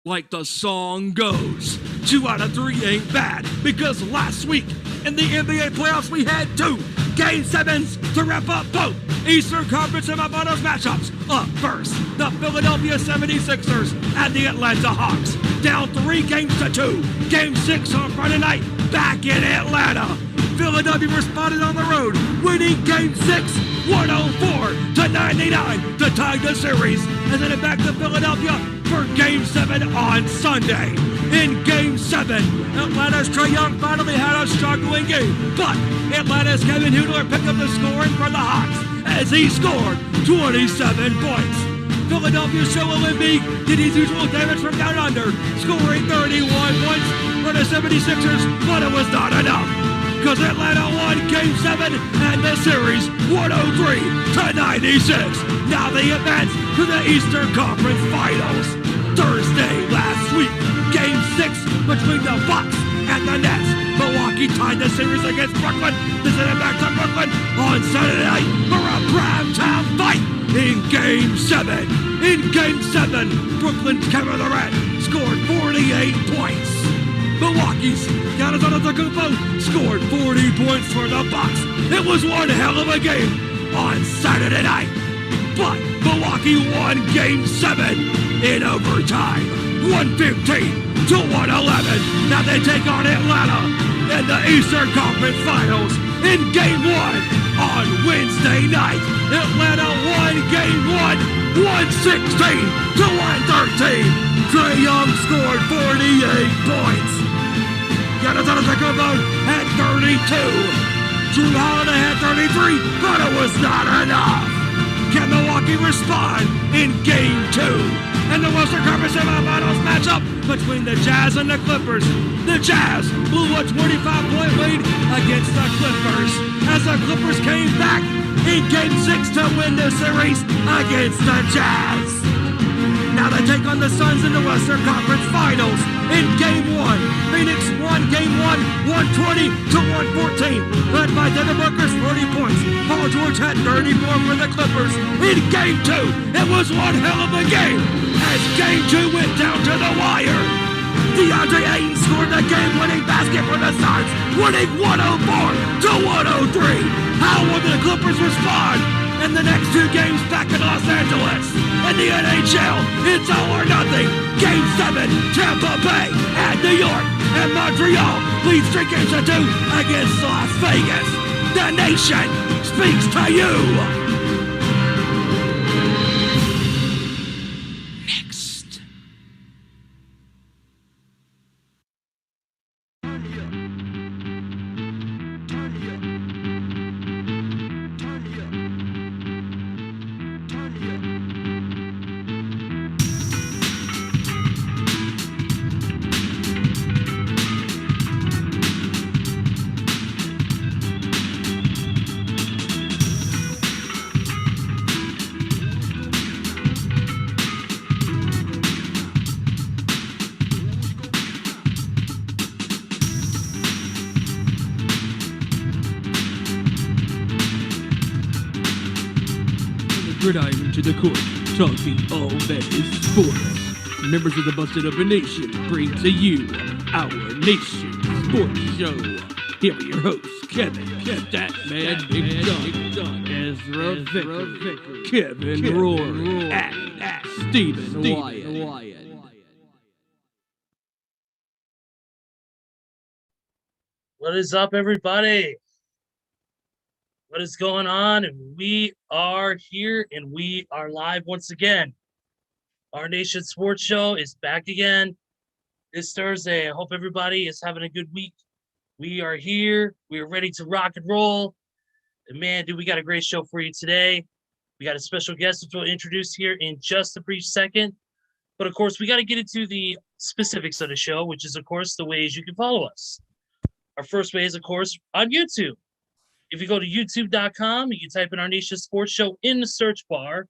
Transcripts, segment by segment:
Like the song goes, 2 out of 3 ain't bad, because last week in the NBA playoffs we had 2 Game 7s to wrap up both Eastern Conference semifinals matchups. Up first, the Philadelphia 76ers and the Atlanta Hawks, down 3 games to 2. Game 6 on Friday night, back in Atlanta. Philadelphia responded on the road, winning Game 6, 104-99 to tie the series, and then back to Philadelphia for Game 7 on Sunday. In Game 7, Atlanta's Trae Young finally had a struggling game, but Atlanta's Kevin Huetler picked up the scoring for the Hawks as he scored 27 points. Philadelphia's Joel Embiid did his usual damage from down under, scoring 31 points for the 76ers, but it was not enough, because Atlanta won Game 7 and the series 103-96. Now they advance to the Eastern Conference Finals. Thursday last week, Game 6 between the Bucks and the Nets. Milwaukee tied the series against Brooklyn to send it back to Brooklyn on Saturday night for a primetime fight in Game 7. In Game 7, Brooklyn's Kevin Durant scored 48 points. Milwaukee's Giannis Antetokounmpo scored 40 points for the Bucks. It was one hell of a game on Saturday night, but Milwaukee won Game 7 in overtime, 115-111. Now they take on Atlanta in the Eastern Conference Finals in Game 1 on Wednesday night. Atlanta won Game 1, 116-113. Trae Young scored 48 points. Giannis Antetokounmpo had 32. Drew Holiday had 33, but it was not enough. Can Milwaukee respond in Game 2? And the Western Conference semifinals matchup between the Jazz and the Clippers. The Jazz blew a 25-point lead against the Clippers as the Clippers came back in Game 6 to win the series against the Jazz. Now they take on the Suns in the Western Conference Finals in Game 1. Phoenix won Game 1, 120-114, led by Devin Booker's 40 points. Paul George had 34 for the Clippers. In Game 2, it was one hell of a game as Game 2 went down to the wire. DeAndre Ayton scored the game-winning basket for the Suns, winning 104-103. How will the Clippers respond in the next 2 games back in Los Angeles? In the NHL, it's all or nothing. Game 7, Tampa Bay and New York and Montreal leads 3 games to 2 against Las Vegas. The nation speaks to you. Next. Gridiron to the court, talking all that is sports. Members of the Busted Open Nation bring to you our Nation Sports Show. Here are your hosts, Kevin, Statman Big John, Ezra Vicker, Kevin Rorie, and Stephen Wyand. What is up, everybody? What is going on? And we are here and we are live once again. Our Nation Sports Show is back again this Thursday. I hope everybody is having a good week. We are here. We are ready to rock and roll. And man, dude, we got a great show for you today. We got a special guest which we'll introduce here in just a brief second. But of course, we got to get into the specifics of the show, which is, of course, the ways you can follow us. Our first way is, of course, on YouTube. If you go to youtube.com, you can type in Our Nation Sports Show in the search bar.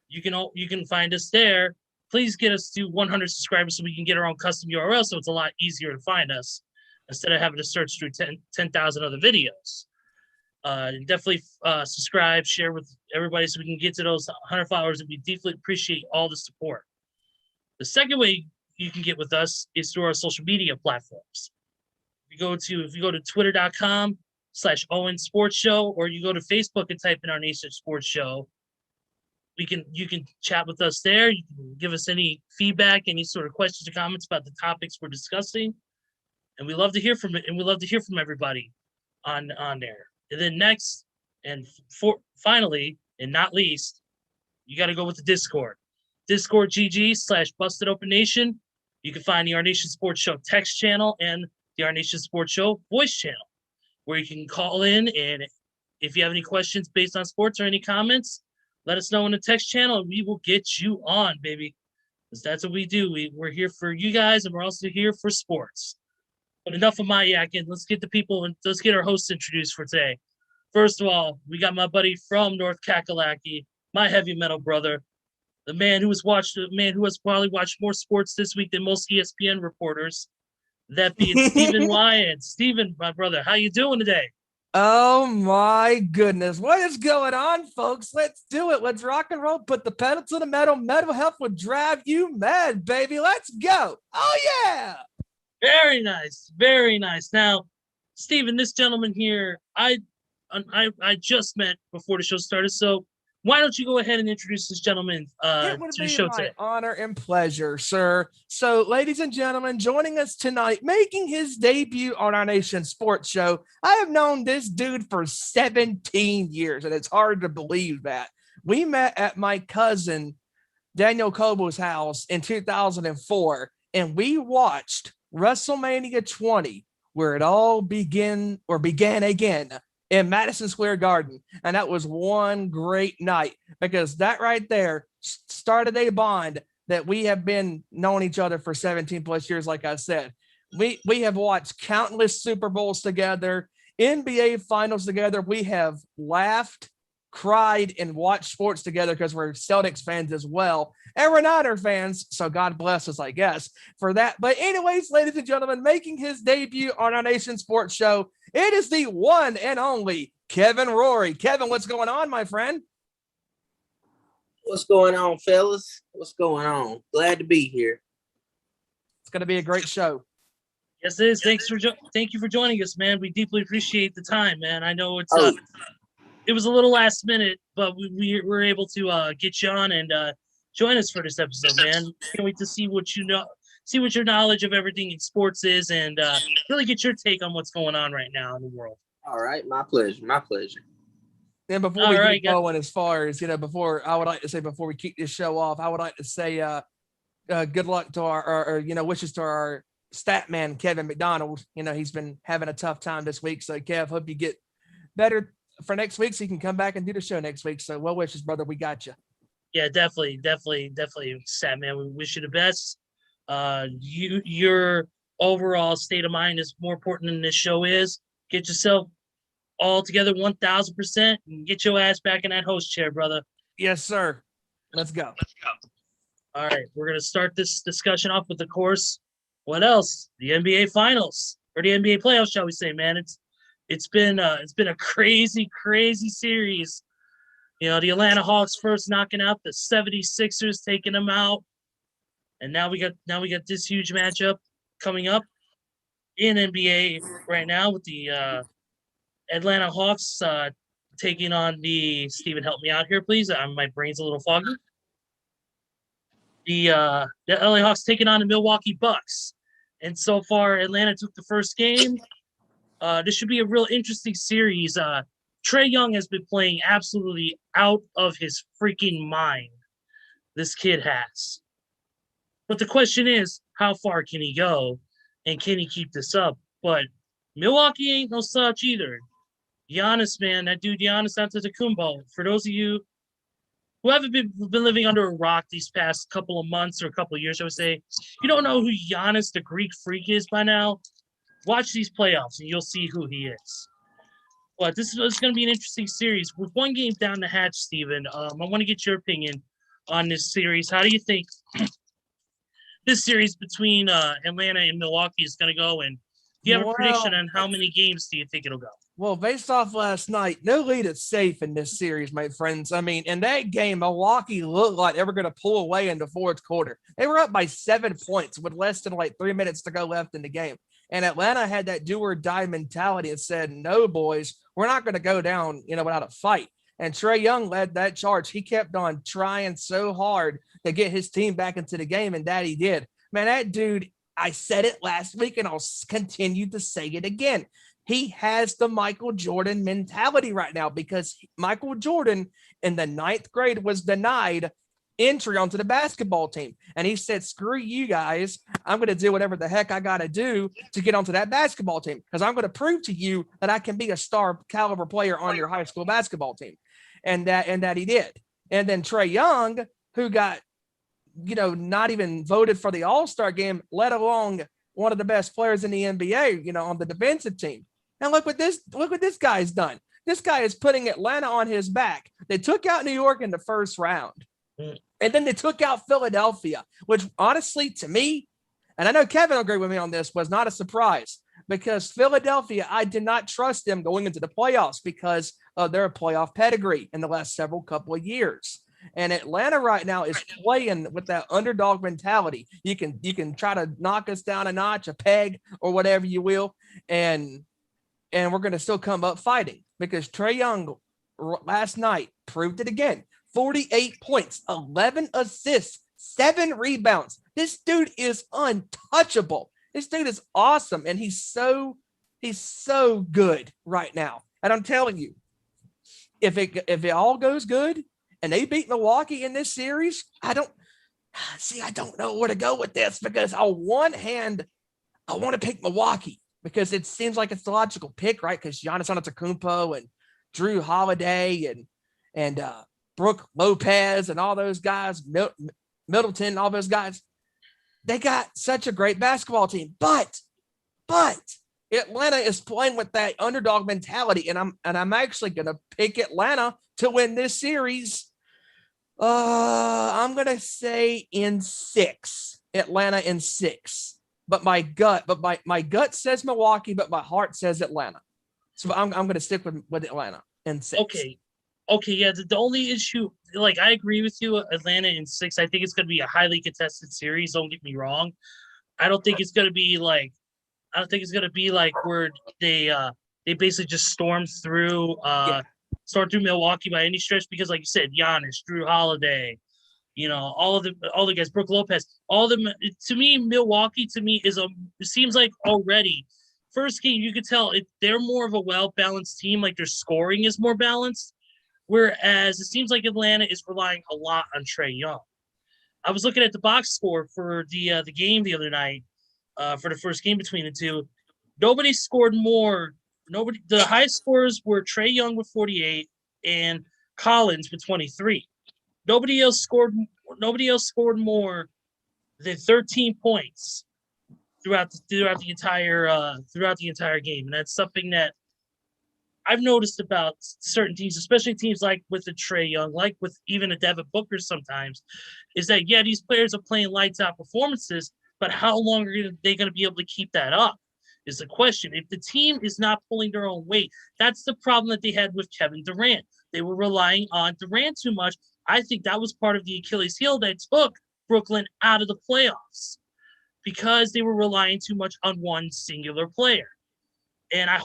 You can find us there. Please get us to 100 subscribers so we can get our own custom URL so it's a lot easier to find us instead of having to search through 10,000 other videos. Definitely subscribe, share with everybody so we can get to those 100 followers, and we deeply appreciate all the support. The second way you can get with us is through our social media platforms. If you go to twitter.com/Owen Sports Show, or you go to Facebook and type in Our Nation Sports Show, you can chat with us there. You can give us any feedback, any sort of questions or comments about the topics we're discussing. And we love to hear from it, and we love to hear from everybody on there. And then next, and finally, and not least, you got to go with the Discord. Discord GG/Busted Open Nation. You can find the Our Nation Sports Show text channel and the Our Nation Sports Show voice channel, where you can call in, and if you have any questions based on sports or any comments, let us know in the text channel, and we will get you on, baby. Because that's what we do. We're here for you guys, and we're also here for sports. But enough of my yakking. Let's get the people and let's get our hosts introduced for today. First of all, we got my buddy from North Kakalaki, my heavy metal brother, the man who has probably watched more sports this week than most ESPN reporters. That being Stephen Wyand. Stephen, my brother, how you doing today? Oh my goodness. What is going on, folks? Let's do it. Let's rock and roll. Put the pedal to the metal. Mental health will drive you mad, baby. Let's go. Oh, yeah. Very nice. Very nice. Now, Stephen, this gentleman here, I just met before the show started. So why don't you go ahead and introduce this gentleman It would to the be show my today? honor and pleasure, sir. So, ladies and gentlemen, joining us tonight, making his debut on Our Nation Sports Show, I have known this dude for 17 years, and it's hard to believe that. We met at my cousin Daniel Cobo's house in 2004, and we watched WrestleMania 20, where it all began again in Madison Square Garden. And that was one great night, because that right there started a bond that we have been knowing each other for 17 plus years. Like I said, we have watched countless Super Bowls together, NBA finals together. We have laughed, cried, and watched sports together because we're Celtics fans as well. And we're Niner fans, so God bless us, I guess, for that. But anyways, ladies and gentlemen, making his debut on Our Nation Sports Show, it is the one and only Kevin Rorie. Kevin, what's going on, my friend? What's going on, fellas? What's going on? Glad to be here. It's going to be a great show. Yes, it is. Thank you for joining us, man. We deeply appreciate the time, man. I know it was a little last minute, but we were able to get you on and join us for this episode, man. Can't wait to see what your knowledge of everything in sports is, and really get your take on what's going on right now in the world. All right, my pleasure. My pleasure. And before we get going, as far as, before we kick this show off, I would like to say good luck to our wishes to our stat man, Kevin McDonald. He's been having a tough time this week. So, Kev, hope you get better for next week so you can come back and do the show next week. So, well wishes, brother. We got you. Yeah, definitely, stat man. We wish you the best. Your overall state of mind is more important than this show is. Get yourself all together 1,000% and get your ass back in that host chair, brother. Yes, sir. Let's go. All right, we're gonna start this discussion off with, of course, what else? The NBA Finals, or the NBA playoffs, shall we say, man? It's been a crazy series. The Atlanta Hawks first knocking out the 76ers, taking them out. And now we got this huge matchup coming up in NBA right now with the Atlanta Hawks taking on the Steven, help me out here, please. My brain's a little foggy. The LA Hawks taking on the Milwaukee Bucks. And so far, Atlanta took the first game. This should be a real interesting series. Trae Young has been playing absolutely out of his freaking mind. This kid has. But the question is, how far can he go? And can he keep this up? But Milwaukee ain't no such either. Giannis, man, that dude Giannis Antetokounmpo. For those of you who haven't been living under a rock these past couple of months or a couple of years, I would say, if you don't know who Giannis, the Greek freak, is by now, watch these playoffs and you'll see who he is. But this is going to be an interesting series. With one game down the hatch, Steven, I want to get your opinion on this series. How do you think this series between Atlanta and Milwaukee is going to go? And do you have a prediction on how many games do you think it'll go? Well, based off last night, no lead is safe in this series, my friends. I mean, in that game, Milwaukee looked like they were going to pull away in the fourth quarter. They were up by 7 points with less than like 3 minutes to go left in the game. And Atlanta had that do or die mentality and said, no, boys, we're not going to go down, without a fight. And Trae Young led that charge. He kept on trying so hard to get his team back into the game, and that he did. Man, that dude, I said it last week, and I'll continue to say it again. He has the Michael Jordan mentality right now because Michael Jordan in the 9th grade was denied entry onto the basketball team. And he said, screw you guys. I'm going to do whatever the heck I got to do to get onto that basketball team because I'm going to prove to you that I can be a star caliber player on your high school basketball team. And that he did. And then Trae Young, who got, not even voted for the All-Star game, let alone one of the best players in the NBA, on the defensive team. And look what this guy's done. This guy is putting Atlanta on his back. They took out New York in the first round. And then they took out Philadelphia, which honestly, to me, and I know Kevin will agree with me on this, was not a surprise because Philadelphia, I did not trust them going into the playoffs because of their playoff pedigree in the last couple of years. And Atlanta right now is playing with that underdog mentality. You can try to knock us down a notch, a peg, or whatever you will, and we're going to still come up fighting because Trae Young last night proved it again. 48 points, 11 assists, 7 rebounds. This dude is untouchable. This dude is awesome, and he's so good right now. And I'm telling you, if it all goes good and they beat Milwaukee in this series, I don't know where to go with this because on one hand, I want to pick Milwaukee because it seems like it's the logical pick, right? Because Giannis Antetokounmpo and Drew Holiday and Brooke Lopez and all those guys, Middleton, all those guys, they got such a great basketball team. But Atlanta is playing with that underdog mentality, and I'm actually gonna pick Atlanta to win this series. I'm gonna say in 6, Atlanta in 6. But my gut says Milwaukee, but my heart says Atlanta. So I'm gonna stick with Atlanta in 6. Okay, yeah. The only issue, like I agree with you, Atlanta in 6. I think it's going to be a highly contested series. Don't get me wrong. I don't think it's going to be like where they basically just stormed through Milwaukee by any stretch because, like you said, Giannis, Drew Holiday, all the guys, Brooke Lopez, all of them. To me, Milwaukee it seems like already first game you could tell they're more of a well balanced team. Like their scoring is more balanced. Whereas it seems like Atlanta is relying a lot on Trae Young. I was looking at the box score for the game the other night for the first game between the two. Nobody scored more. The highest scores were Trae Young with 48 and Collins with 23. Nobody else scored more than 13 points throughout the entire game, and that's something that I've noticed about certain teams, especially teams like with the Trae Young, like with even a Devin Booker sometimes, is that, these players are playing lights out performances, but how long are they going to be able to keep that up is the question. If the team is not pulling their own weight, that's the problem that they had with Kevin Durant. They were relying on Durant too much. I think that was part of the Achilles heel that took Brooklyn out of the playoffs because they were relying too much on one singular player. And I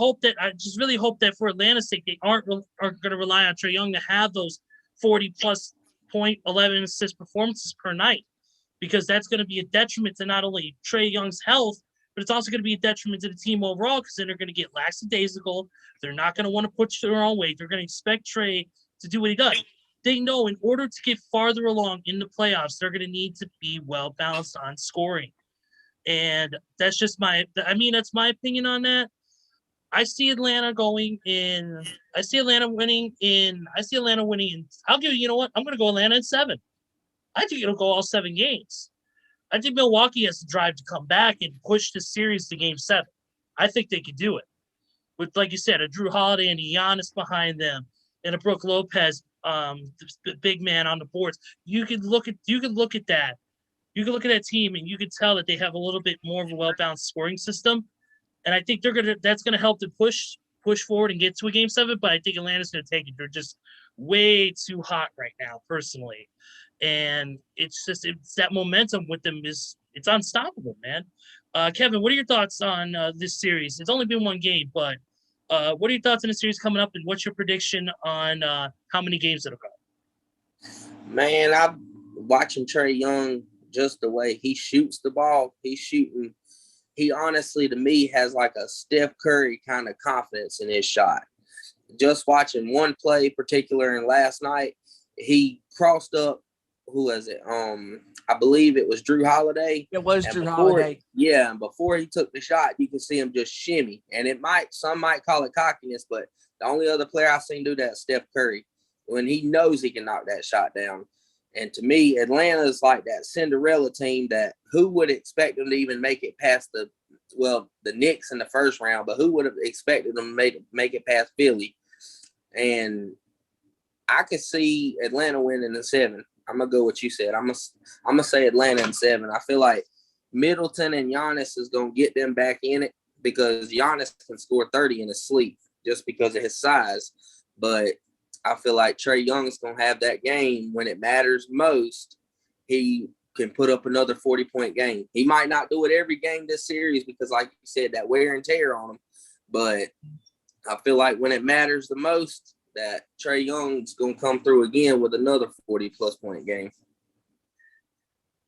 just really hope that for Atlanta's sake, they are going to rely on Trae Young to have those 40-plus point, 11 assist performances per night, because that's going to be a detriment to not only Trae Young's health, but it's also going to be a detriment to the team overall because then they're going to get lackadaisical. They're not going to want to push their own weight. They're going to expect Trae to do what he does. They know in order to get farther along in the playoffs, they're going to need to be well-balanced on scoring. And that's just that's my opinion on that. I see Atlanta winning in. I'll give you know what? I'm going to go Atlanta in 7. I think it'll go all 7 games. I think Milwaukee has to drive to come back and push the series to game 7. I think they could do it. With, like you said, a Drew Holiday and a Giannis behind them and a Brooke Lopez, the big man on the boards. You can look at that. You can look at that team and you can tell that they have a little bit more of a well-balanced scoring system. And I think that's going to help to push push forward and get to a game 7, but I think Atlanta's going to take it. They're just way too hot right now, personally. And it's that momentum with them it's unstoppable, man. Kevin, what are your thoughts on this series? It's only been one game, but what are your thoughts on the series coming up, and what's your prediction on how many games it'll go? Man, I'm watching Trae Young, just the way he shoots the ball. He honestly, to me, has like a Steph Curry kind of confidence in his shot. Just watching one play particular, and last night he crossed up, who was it? I believe it was Drew Holiday. It was Drew Holiday. Yeah, and before he took the shot, you can see him just shimmy. And some might call it cockiness, but the only other player I've seen do that is Steph Curry, when he knows he can knock that shot down. And to me, Atlanta is like that Cinderella team that who would expect them to even make it past the Knicks in the first round, but who would have expected them to make it past Philly? And I could see Atlanta winning in 7. I'm gonna go what you said. I'm gonna say Atlanta in 7. I feel like Middleton and Giannis is gonna get them back in it, because Giannis can score 30 in his sleep just because of his size. But I feel like Trae Young's gonna have that game when it matters most. He can put up another 40-point game. He might not do it every game this series because, like you said, that wear and tear on him. But I feel like when it matters the most, that Trae Young's gonna come through again with another 40+ point game.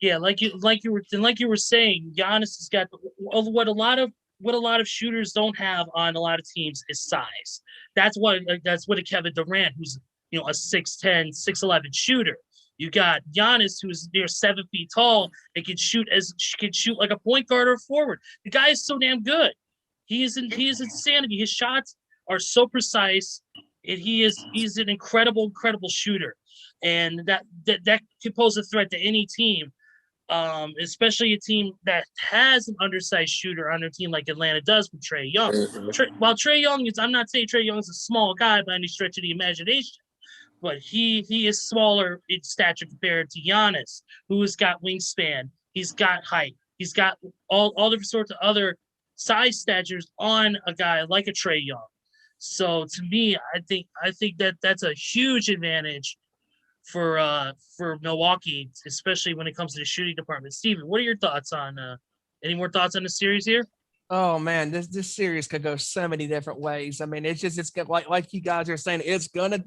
Yeah, like you were saying, Giannis has got what a lot of shooters don't have on a lot of teams is size. That's what a Kevin Durant, who's a 6'10", 6'11" shooter. You got Giannis, who's near 7 feet tall and can shoot like a point guard or forward. The guy is so damn good. He is insanity. His shots are so precise, and he's an incredible shooter, and that can pose a threat to any team. Especially a team that has an undersized shooter on their team like Atlanta does with Trae Young. While Trae Young I'm not saying Trae Young is a small guy by any stretch of the imagination, but he is smaller in stature compared to Giannis, who has got wingspan, he's got height, he's got all different sorts of other size statures on a guy like a Trae Young. So to me, I think that's a huge advantage for Milwaukee, especially when it comes to the shooting department. Steven, what are your thoughts on any more thoughts on the series here? Oh man, this series could go so many different ways. I mean, it's like you guys are saying, it's gonna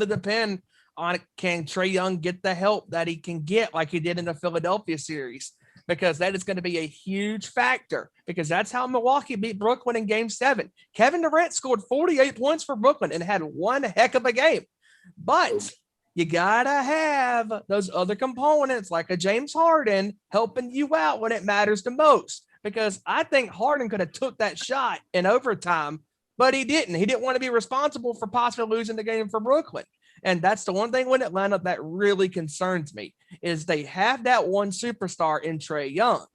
depend on, can Trae Young get the help that he can get like he did in the Philadelphia series, because that is going to be a huge factor, because that's how Milwaukee beat Brooklyn in game 7. Kevin Durant scored 48 points for Brooklyn and had one heck of a game, but you gotta have those other components like a James Harden helping you out when it matters the most. Because I think Harden could have took that shot in overtime, but he didn't. He didn't want to be responsible for possibly losing the game for Brooklyn. And that's the one thing with Atlanta that really concerns me, is they have that one superstar in Trae Young,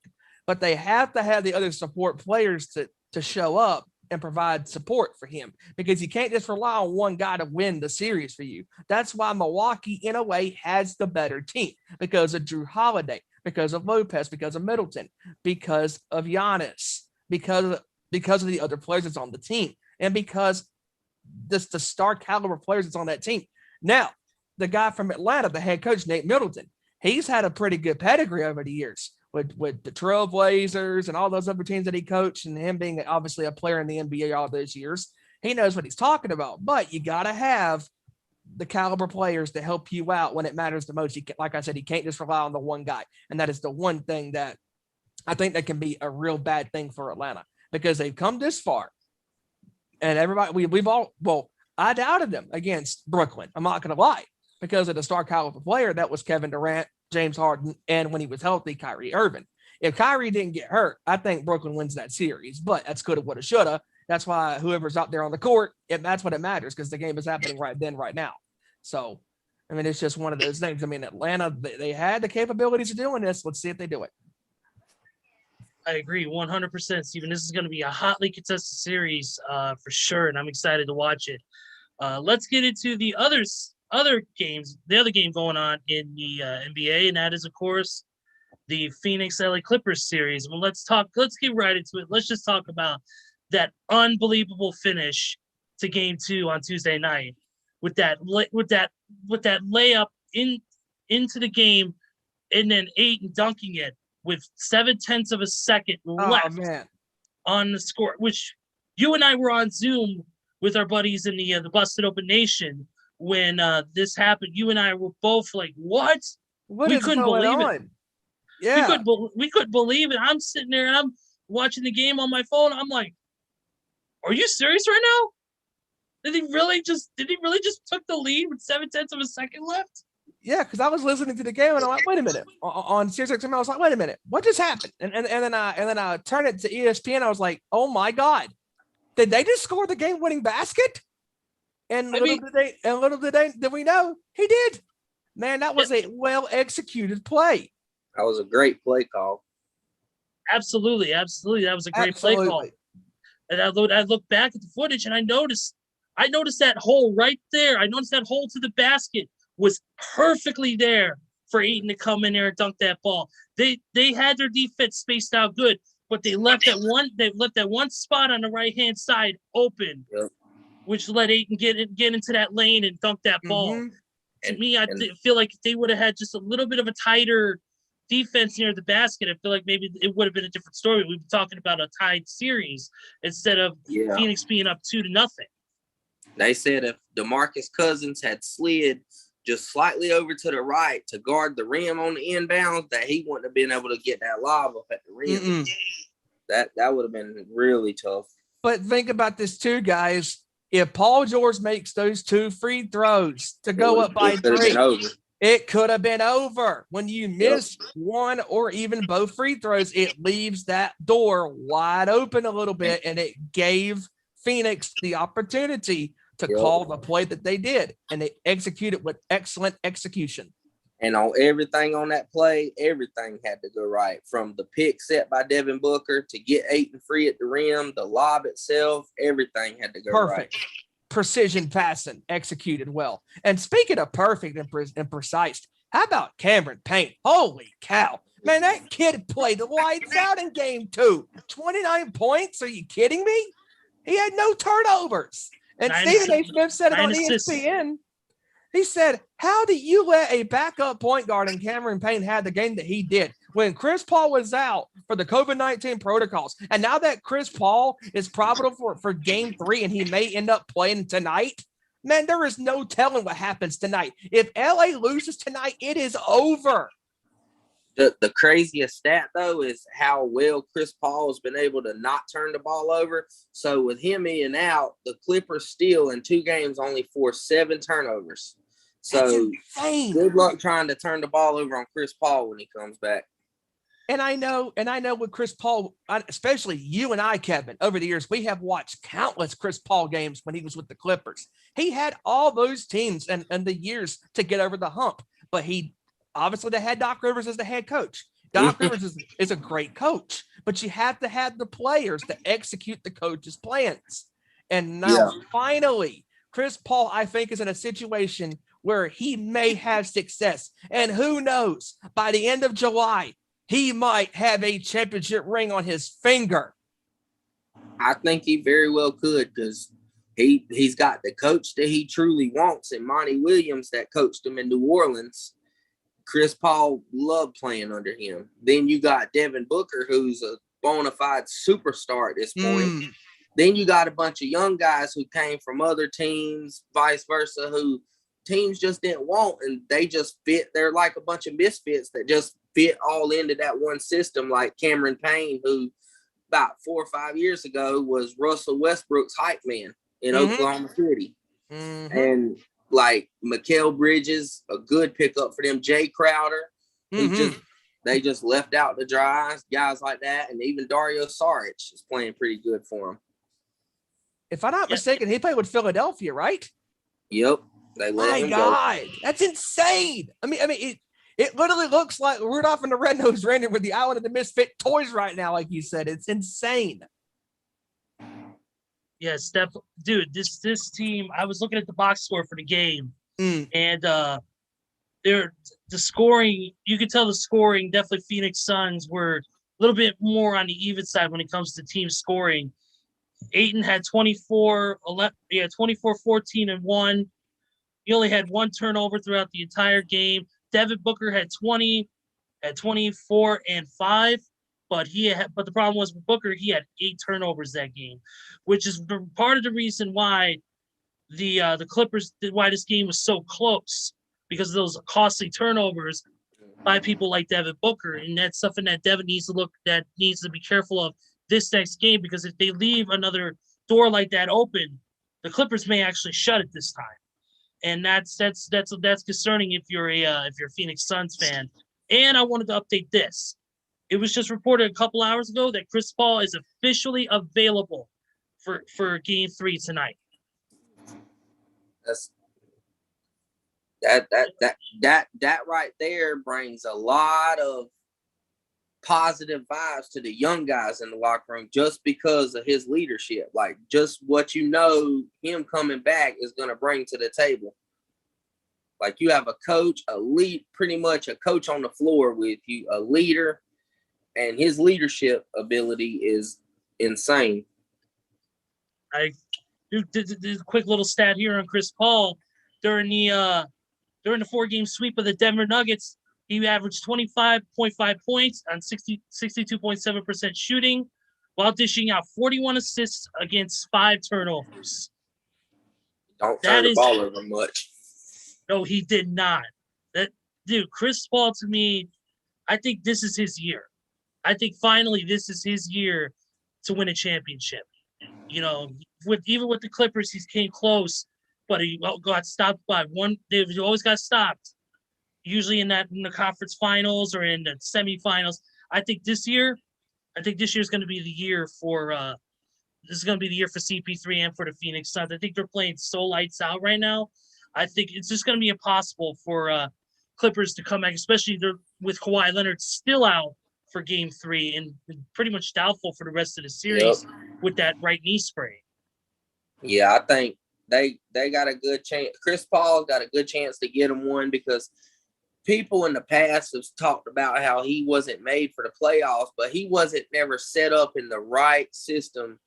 but they have to have the other support players to show up and provide support for him, because you can't just rely on one guy to win the series for you. That's why Milwaukee, in a way, has the better team, because of Drew Holiday, because of Lopez, because of Middleton, because of Giannis, because of the other players that's on the team, and because the star caliber players that's on that team. Now, the guy from Atlanta, the head coach, Nate Middleton, he's had a pretty good pedigree over the years with the Trailblazers and all those other teams that he coached, and him being obviously a player in the NBA all those years. He knows what he's talking about, but you got to have the caliber players to help you out when it matters the most. Like I said, he can't just rely on the one guy. And that is the one thing that I think that can be a real bad thing for Atlanta, because they've come this far. And everybody, I doubted them against Brooklyn. I'm not going to lie, because of the star caliber player that was Kevin Durant, James Harden, and when he was healthy, Kyrie Irving. If Kyrie didn't get hurt, I think Brooklyn wins that series, but that's coulda, woulda, shoulda. That's why whoever's out there on the court, that's what it matters, because the game is happening right now. So, I mean, it's just one of those things. I mean, Atlanta, they had the capabilities of doing this. Let's see if they do it. I agree 100%, Steven. This is going to be a hotly contested series for sure, and I'm excited to watch it. Let's get into the other games, the other game going on in the NBA, and that is, of course, the Phoenix LA Clippers series. Well, let's get right into it. Let's just talk about that unbelievable finish to game 2 on Tuesday night with that layup into the game, and then Ayton dunking it with 0.7 of a second left on the score, which you and I were on Zoom with our buddies in the Busted Open Nation when this happened. You and I were both like, what? We couldn't believe it. Yeah. We couldn't believe it. I'm sitting there and I'm watching the game on my phone. I'm like, are you serious right now? Did he really just took the lead with 0.7 of a second left? Yeah, because I was listening to the game and I'm like, wait a minute. On SiriusXM, I was like, wait a minute, what just happened? And then I turned it to ESPN. I was like, oh my God, did they just score the game-winning basket? And little did we know he did. Man, that was a well-executed play. That was a great play call. Absolutely. That was a great play call. And I looked back at the footage and I noticed that hole right there. I noticed that hole to the basket was perfectly there for Ayton to come in there and dunk that ball. They had their defense spaced out good, but they left that one spot on the right-hand side open, which let Ayton get into that lane and dunk that ball. To me, I feel like if they would have had just a little bit of a tighter defense near the basket, I feel like maybe it would have been a different story. We'd be talking about a tied series instead of Phoenix being up 2-0. They said if DeMarcus Cousins had slid just slightly over to the right to guard the rim on the inbounds, that he wouldn't have been able to get that lob up at the rim. That would have been really tough. But think about this too, guys. If Paul George makes those 2 free throws to go up by 3, it could have been over. When you miss one or even both free throws, it leaves that door wide open a little bit, and it gave Phoenix the opportunity to call the play that they did, and they executed with excellent execution. And on everything on that play, everything had to go right. From the pick set by Devin Booker to get Ayton free at the rim, the lob itself, everything had to go right. Precision passing, executed well. And speaking of perfect and precise, how about Cameron Payne? Holy cow. Man, that kid played the lights out in game 2. 29 points? Are you kidding me? He had no turnovers. And Stephen A. Smith said it on ESPN. He said, how do you let a backup point guard in Cameron Payne have the game that he did when Chris Paul was out for the COVID-19 protocols? And now that Chris Paul is probable for game 3 and he may end up playing tonight, man, there is no telling what happens tonight. If LA loses tonight, it is over. The craziest stat, though, is how well Chris Paul has been able to not turn the ball over. So with him being out, the Clippers still in 2 games only forced 7 turnovers. So good luck trying to turn the ball over on Chris Paul when he comes back. And I know with Chris Paul, especially you and I, Kevin, over the years, we have watched countless Chris Paul games when he was with the Clippers. He had all those teams and the years to get over the hump, but obviously they had Doc Rivers as the head coach. Doc Rivers is a great coach, but you have to have the players to execute the coach's plans. And now finally, Chris Paul, I think, is in a situation where he may have success. And who knows, by the end of July, he might have a championship ring on his finger. I think he very well could, because he's got the coach that he truly wants in Monty Williams that coached him in New Orleans. Chris Paul loved playing under him. Then you got Devin Booker, who's a bona fide superstar at this point. Then you got a bunch of young guys who came from other teams, vice versa, who teams just didn't want, and they just fit. They're like a bunch of misfits that just fit all into that one system, like Cameron Payne, who about 4 or 5 years ago was Russell Westbrook's hype man in Oklahoma City. And like Mikal Bridges, a good pickup for them. Jay Crowder, they just left out the dry, guys like that. And even Dario Saric is playing pretty good for him. If I'm not mistaken, he played with Philadelphia, right? Yep. They let him go. That's insane. I mean, it literally looks like Rudolph and the Red-Nosed Reindeer with the Island of the Misfit toys right now, like you said. It's insane. Yeah, Steph, dude, this team, I was looking at the box score for the game, and the scoring, you could tell the scoring, definitely Phoenix Suns were a little bit more on the even side when it comes to team scoring. Ayton had 24, 14 and 1. He only had one turnover throughout the entire game. Devin Booker had 20, at 24 and 5, but the problem was with Booker, he had 8 turnovers that game, which is part of the reason why the Clippers, why this game was so close, because of those costly turnovers by people like Devin Booker, and that's something that Devin needs to be careful of this next game, because if they leave another door like that open, the Clippers may actually shut it this time, and that's concerning if you're a Phoenix Suns fan. And I wanted to update this. It was just reported a couple hours ago that Chris Paul is officially available for Game 3 tonight. That right there brings a lot of positive vibes to the young guys in the locker room, just because of his leadership. Like, just what him coming back is going to bring to the table. Like, you have a coach, pretty much a coach on the floor with you, a leader, and his leadership ability is insane. I do a quick little stat here on Chris Paul. During the 4-game sweep of the Denver Nuggets, he averaged 25.5 points on 62.7% shooting, while dishing out 41 assists against 5 turnovers. Don't turn the ball over much. No, he did not. Chris Paul, to me, I think this is his year. I think finally this is his year to win a championship. You know, even with the Clippers, he came close, but he got stopped by one. They always got stopped, usually in the conference finals or in the semifinals. I think this year is going to be the year for CP3 and for the Phoenix Suns. I think they're playing so lights out right now. I think it's just going to be impossible for Clippers to come back, especially with Kawhi Leonard still out for Game 3 and pretty much doubtful for the rest of the series with that right knee sprain. Yeah, I think they got a good chance. Chris Paul got a good chance to get him one, because people in the past have talked about how he wasn't made for the playoffs, but he wasn't never set up in the right system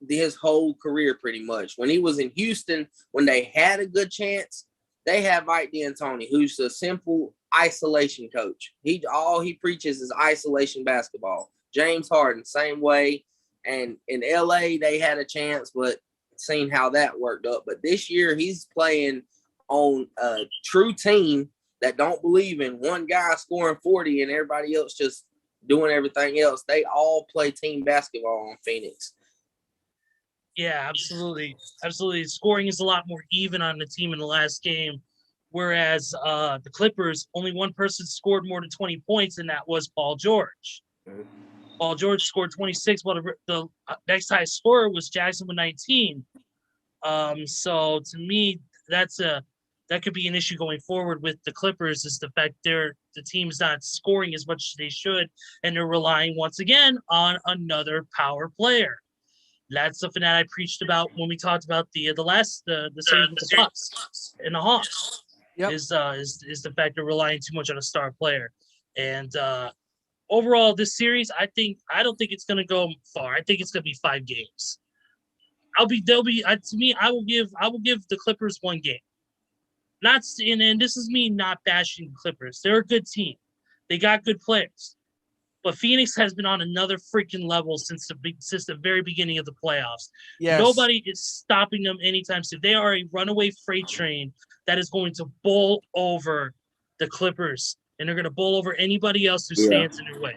his whole career pretty much. When he was in Houston, when they had a good chance, they had Mike D'Antoni, who's a simple isolation coach. All he preaches is isolation basketball. James Harden, same way. And in LA, they had a chance, but seen how that worked up. But this year, he's playing on a true team that don't believe in one guy scoring 40 and everybody else just doing everything else. They all play team basketball on Phoenix. Yeah, absolutely. Absolutely. Scoring is a lot more even on the team in the last game, whereas the Clippers, only one person scored more than 20 points, and that was Paul George. Mm-hmm. Paul George scored 26, while the next highest scorer was Jackson with 19. So to me, that could be an issue going forward with the Clippers, is the fact the team's not scoring as much as they should, and they're relying once again on another power player. That's something that I preached about when we talked about the series with the Bucks and the Hawks. Yep. Is the fact they're relying too much on a star player. And overall, this series, I don't think it's going to go far. I think it's going to be 5 games. I will give the Clippers 1 game. And this is me not bashing the Clippers. They're a good team. They got good players. But Phoenix has been on another freaking level since the very beginning of the playoffs. Yes. Nobody is stopping them anytime soon. They are a runaway freight train that is going to bowl over the Clippers, and they're going to bowl over anybody else who stands in their way.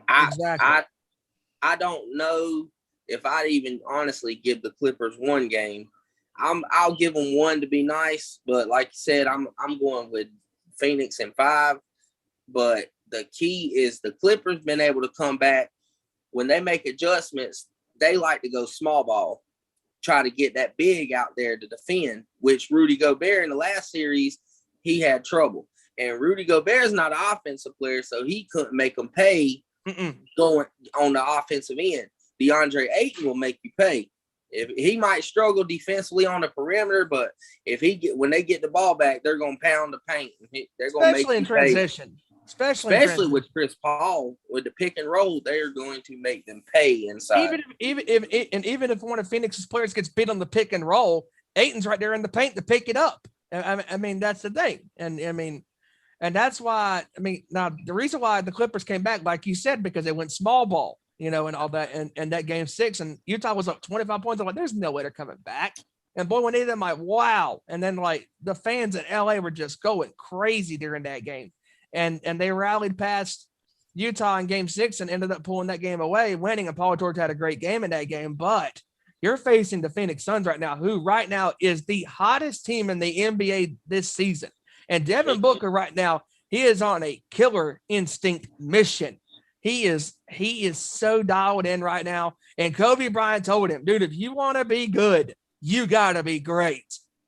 I don't know if I'd even honestly give the Clippers 1 game. I'll give them 1 to be nice, but like you said, I'm going with Phoenix in 5. But the key is the Clippers been able to come back. When they make adjustments, they like to go small ball, try to get that big out there to defend, which Rudy Gobert in the last series, he had trouble. And Rudy Gobert is not an offensive player, so he couldn't make them pay going on the offensive end. DeAndre Ayton will make you pay. If he might struggle defensively on the perimeter, but when they get the ball back, they're going to pound the paint. They're going to make you in transition. pay. especially with Chris Paul with the pick and roll. They're going to make them pay inside. Even if one of Phoenix's players gets beat on the pick and roll, Ayton's right there in the paint to pick it up. I mean that's the thing, and that's why now the reason why the Clippers came back, like you said, because they went small ball, and all that, and that game 6, and Utah was up 25 points. I'm like, there's no way they're coming back. And boy, when they did, I'm like, wow. And then like the fans in LA were just going crazy during that game. And they rallied past Utah in game 6 and ended up pulling that game away, winning. And Paul George had a great game in that game. But you're facing the Phoenix Suns right now, who right now is the hottest team in the NBA this season. And Devin Booker right now, he is on a killer instinct mission. He is so dialed in right now. And Kobe Bryant told him, dude, if you want to be good, you got to be great.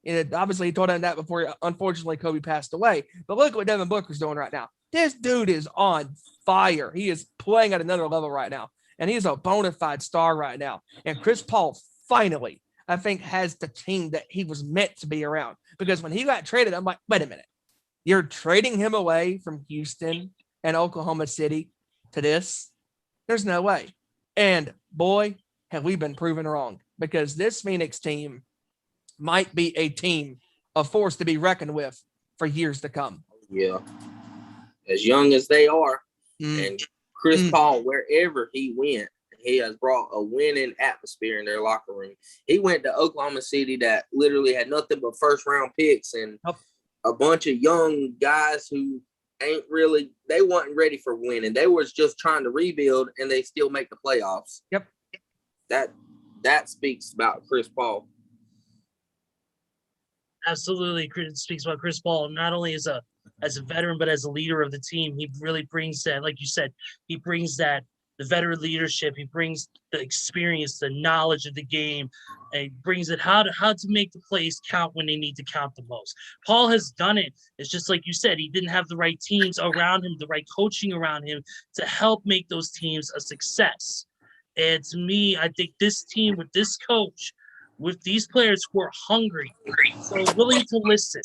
And obviously, he told him that before, unfortunately, Kobe passed away. But look what Devin Booker's doing right now. This dude is on fire. He is playing at another level right now. And he's a bona fide star right now. And Chris Paul finally, I think, has the team that he was meant to be around. Because when he got traded, I'm like, wait a minute. You're trading him away from Houston and Oklahoma City to this? There's no way. And boy, have we been proven wrong. Because this Phoenix team might be a team, a force to be reckoned with for years to come. Yeah. As young as they are. And Chris Paul, wherever he went, he has brought a winning atmosphere in their locker room. He went to Oklahoma City that literally had nothing but first-round picks and a bunch of young guys who they weren't ready for winning. They was just trying to rebuild, and they still make the playoffs. Yep. That speaks about Chris Paul. Absolutely, it speaks about Chris Paul not only as a veteran but as a leader of the team. He really brings that, like you said, he brings that the veteran leadership. He brings the experience, the knowledge of the game, and he brings it how to make the plays count when they need to count the most. Paul has done it. It's just like you said, he didn't have the right teams around him, the right coaching around him to help make those teams a success. And to me, I think this team with this coach, with these players who are hungry, who are willing to listen,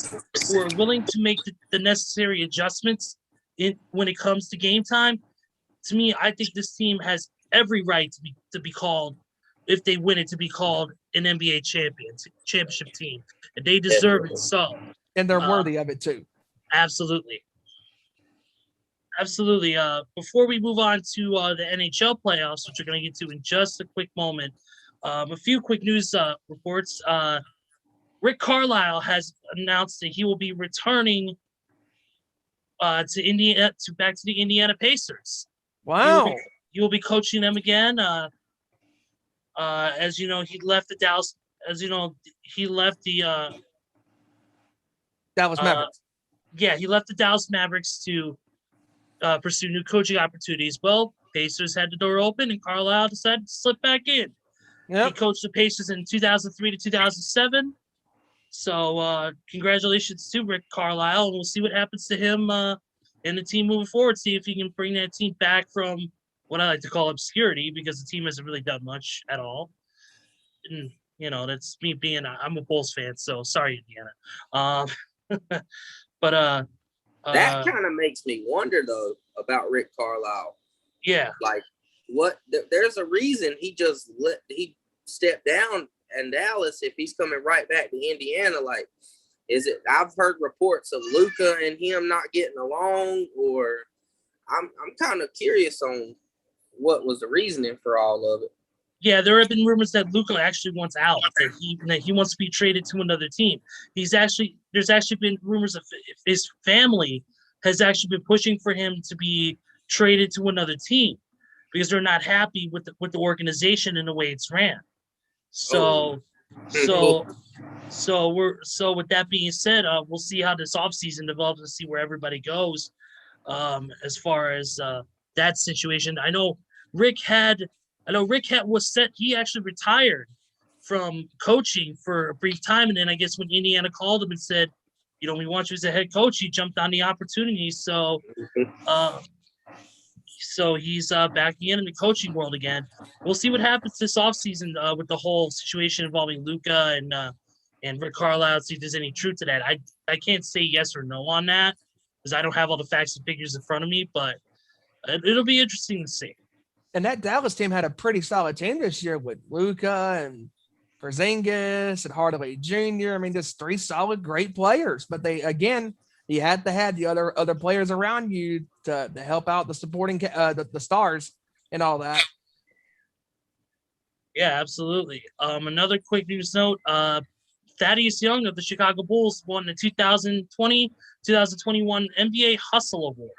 who are willing to make the necessary adjustments when it comes to game time, to me, I think this team has every right to be called, if they win it, to be called an NBA championship team. And they deserve it so. And they're worthy of it too. Absolutely. Absolutely. Before we move on to the NHL playoffs, which we're going to get to in just a quick moment, a few quick news reports. Rick Carlisle has announced that he will be returning back to the Indiana Pacers. Wow. He will be coaching them again. As you know, he left the Dallas. As you know, he left the Dallas Mavericks. Yeah, he left the Dallas Mavericks to pursue new coaching opportunities. Well, Pacers had the door open, and Carlisle decided to slip back in. Yep. He coached the Pacers in 2003 to 2007. So congratulations to Rick Carlisle, and we'll see what happens to him and the team moving forward. See if he can bring that team back from what I like to call obscurity, because the team hasn't really done much at all. And, that's me being I'm a Bulls fan, so sorry, Indiana. But that kind of makes me wonder though about Rick Carlisle. Yeah, like there's a reason he stepped down in Dallas if he's coming right back to Indiana. Like, is it? I've heard reports of Luka and him not getting along, or I'm kind of curious on what was the reasoning for all of it. Yeah, there have been rumors that Luka actually wants out, that he wants to be traded to another team. There's actually been rumors of his family has actually been pushing for him to be traded to another team because they're not happy with the organization and the way it's ran. So with that being said, we'll see how this offseason develops and see where everybody goes as far as that situation. I know Rick was set. He actually retired from coaching for a brief time, and then I guess when Indiana called him and said, we want you as a head coach, he jumped on the opportunity. So he's back again in the coaching world again. We'll see what happens this offseason with the whole situation involving Luka and Rick Carlisle, see if there's any truth to that. I can't say yes or no on that, because I don't have all the facts and figures in front of me, but it'll be interesting to see. And that Dallas team had a pretty solid team this year with Luka and Porzingis and Hardaway Jr. I mean, just three solid, great players. But you had to have the other players around you to help out the supporting the stars and all that. Yeah, absolutely. Another quick news note: Thaddeus Young of the Chicago Bulls won the 2020-2021 NBA Hustle Award.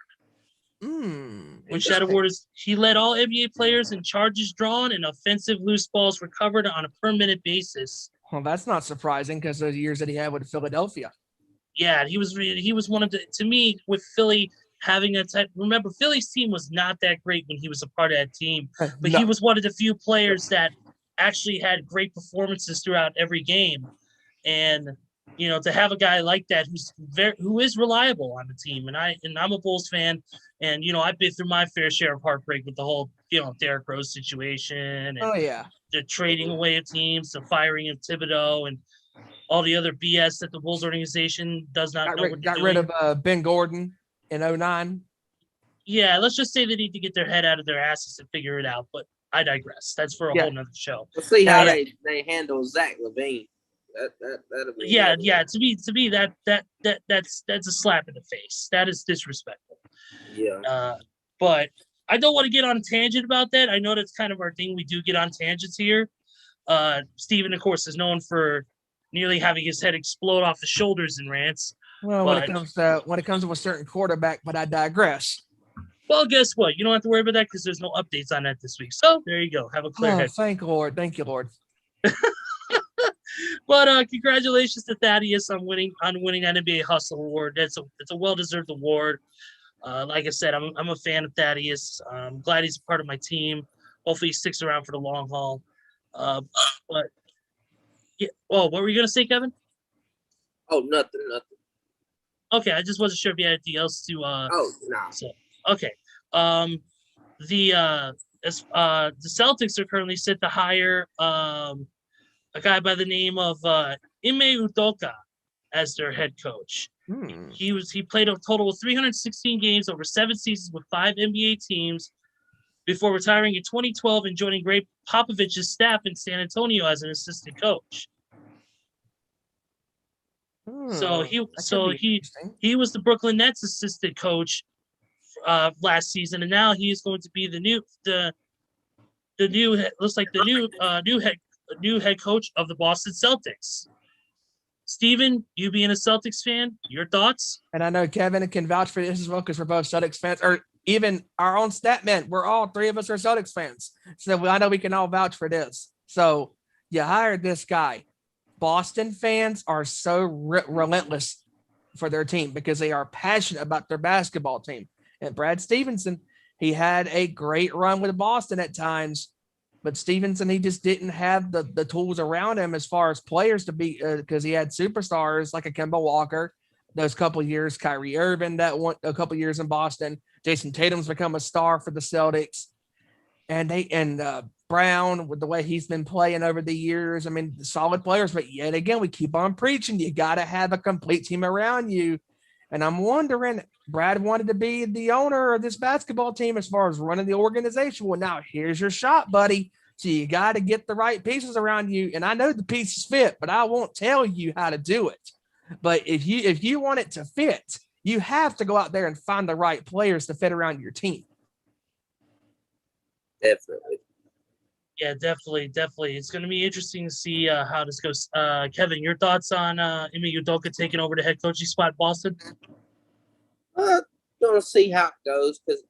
Which that award is, he led all NBA players in charges drawn and offensive loose balls recovered on a per minute basis. Well, that's not surprising because those years that he had with Philadelphia. Yeah, he was one of the, to me, with Philly having a type. Remember, Philly's team was not that great when he was a part of that team, but he was one of the few players that actually had great performances throughout every game. And to have a guy like that who is reliable on the team, and I'm a Bulls fan, and I've been through my fair share of heartbreak with the whole Derrick Rose situation, and the trading away of teams, the firing of Thibodeau, and all the other BS that the Bulls organization does not know what they're doing. Got rid of Ben Gordon in 2009. Yeah, let's just say they need to get their head out of their asses and figure it out. But I digress. That's for a whole nother show. We'll see how they handle Zach LaVine. That'll be yeah. To me, that's a slap in the face. That is disrespectful. Yeah. But I don't want to get on a tangent about that. I know that's kind of our thing. We do get on tangents here. Steven, of course, is known for nearly having his head explode off the shoulders in rants. Well, when it comes to a certain quarterback, but I digress. Well, guess what? You don't have to worry about that because there's no updates on that this week. So there you go. Have a clear head. Thank you, Lord. But congratulations to Thaddeus on winning that NBA Hustle Award. It's a well-deserved award. Like I said, I'm a fan of Thaddeus. I'm glad he's a part of my team. Hopefully he sticks around for the long haul. But yeah. Oh, what were you gonna say, Kevin? Oh, nothing. Okay, I just wasn't sure if you had anything else to. Oh, no. So, okay. The Celtics are currently set to hire a guy by the name of Ime Udoka as their head coach. He played a total of 316 games over 7 seasons with 5 NBA teams before retiring in 2012 and joining Greg Popovich's staff in San Antonio as an assistant coach. So he was the Brooklyn Nets assistant coach last season, and now he is going to be the new head coach of the Boston Celtics. Steven, you being a Celtics fan, your thoughts? And I know Kevin can vouch for this as well because we're both Celtics fans, or even our own stat man. We're all 3 of us are Celtics fans. So I know we can all vouch for this. So you hired this guy. Boston fans are so relentless for their team because they are passionate about their basketball team. And Brad Stevenson, he had a great run with Boston at times, but Stevenson, he just didn't have the tools around him as far as players to be, because he had superstars like a Kemba Walker, those couple years, Kyrie Irving that won a couple years in Boston, Jason Tatum's become a star for the Celtics, and Brown with the way he's been playing over the years. I mean, solid players, but yet again, we keep on preaching. You got to have a complete team around you. And I'm wondering, Brad wanted to be the owner of this basketball team as far as running the organization. Well, now here's your shot, buddy. So you got to get the right pieces around you. And I know the pieces fit, but I won't tell you how to do it. But if you want it to fit, you have to go out there and find the right players to fit around your team. Definitely. Yeah, definitely. It's going to be interesting to see how this goes. Kevin, your thoughts on Ime Udoka taking over the head coaching spot, Boston? Gonna see how it goes because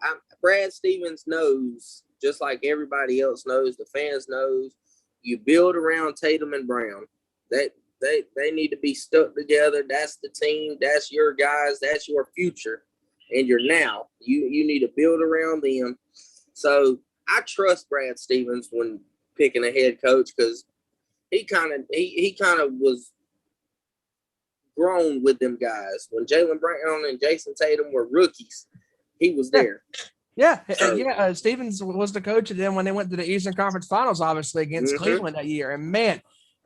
Brad Stevens knows, just like everybody else knows, the fans knows. You build around Tatum and Brown. That they need to be stuck together. That's the team. That's your guys. That's your future, and you're now. You need to build around them. So I trust Brad Stevens when picking a head coach because he kind of was grown with them guys. When Jaylen Brown and Jason Tatum were rookies, he was there. Yeah. Stevens was the coach of them when they went to the Eastern Conference Finals, obviously, against Cleveland that year. And, man,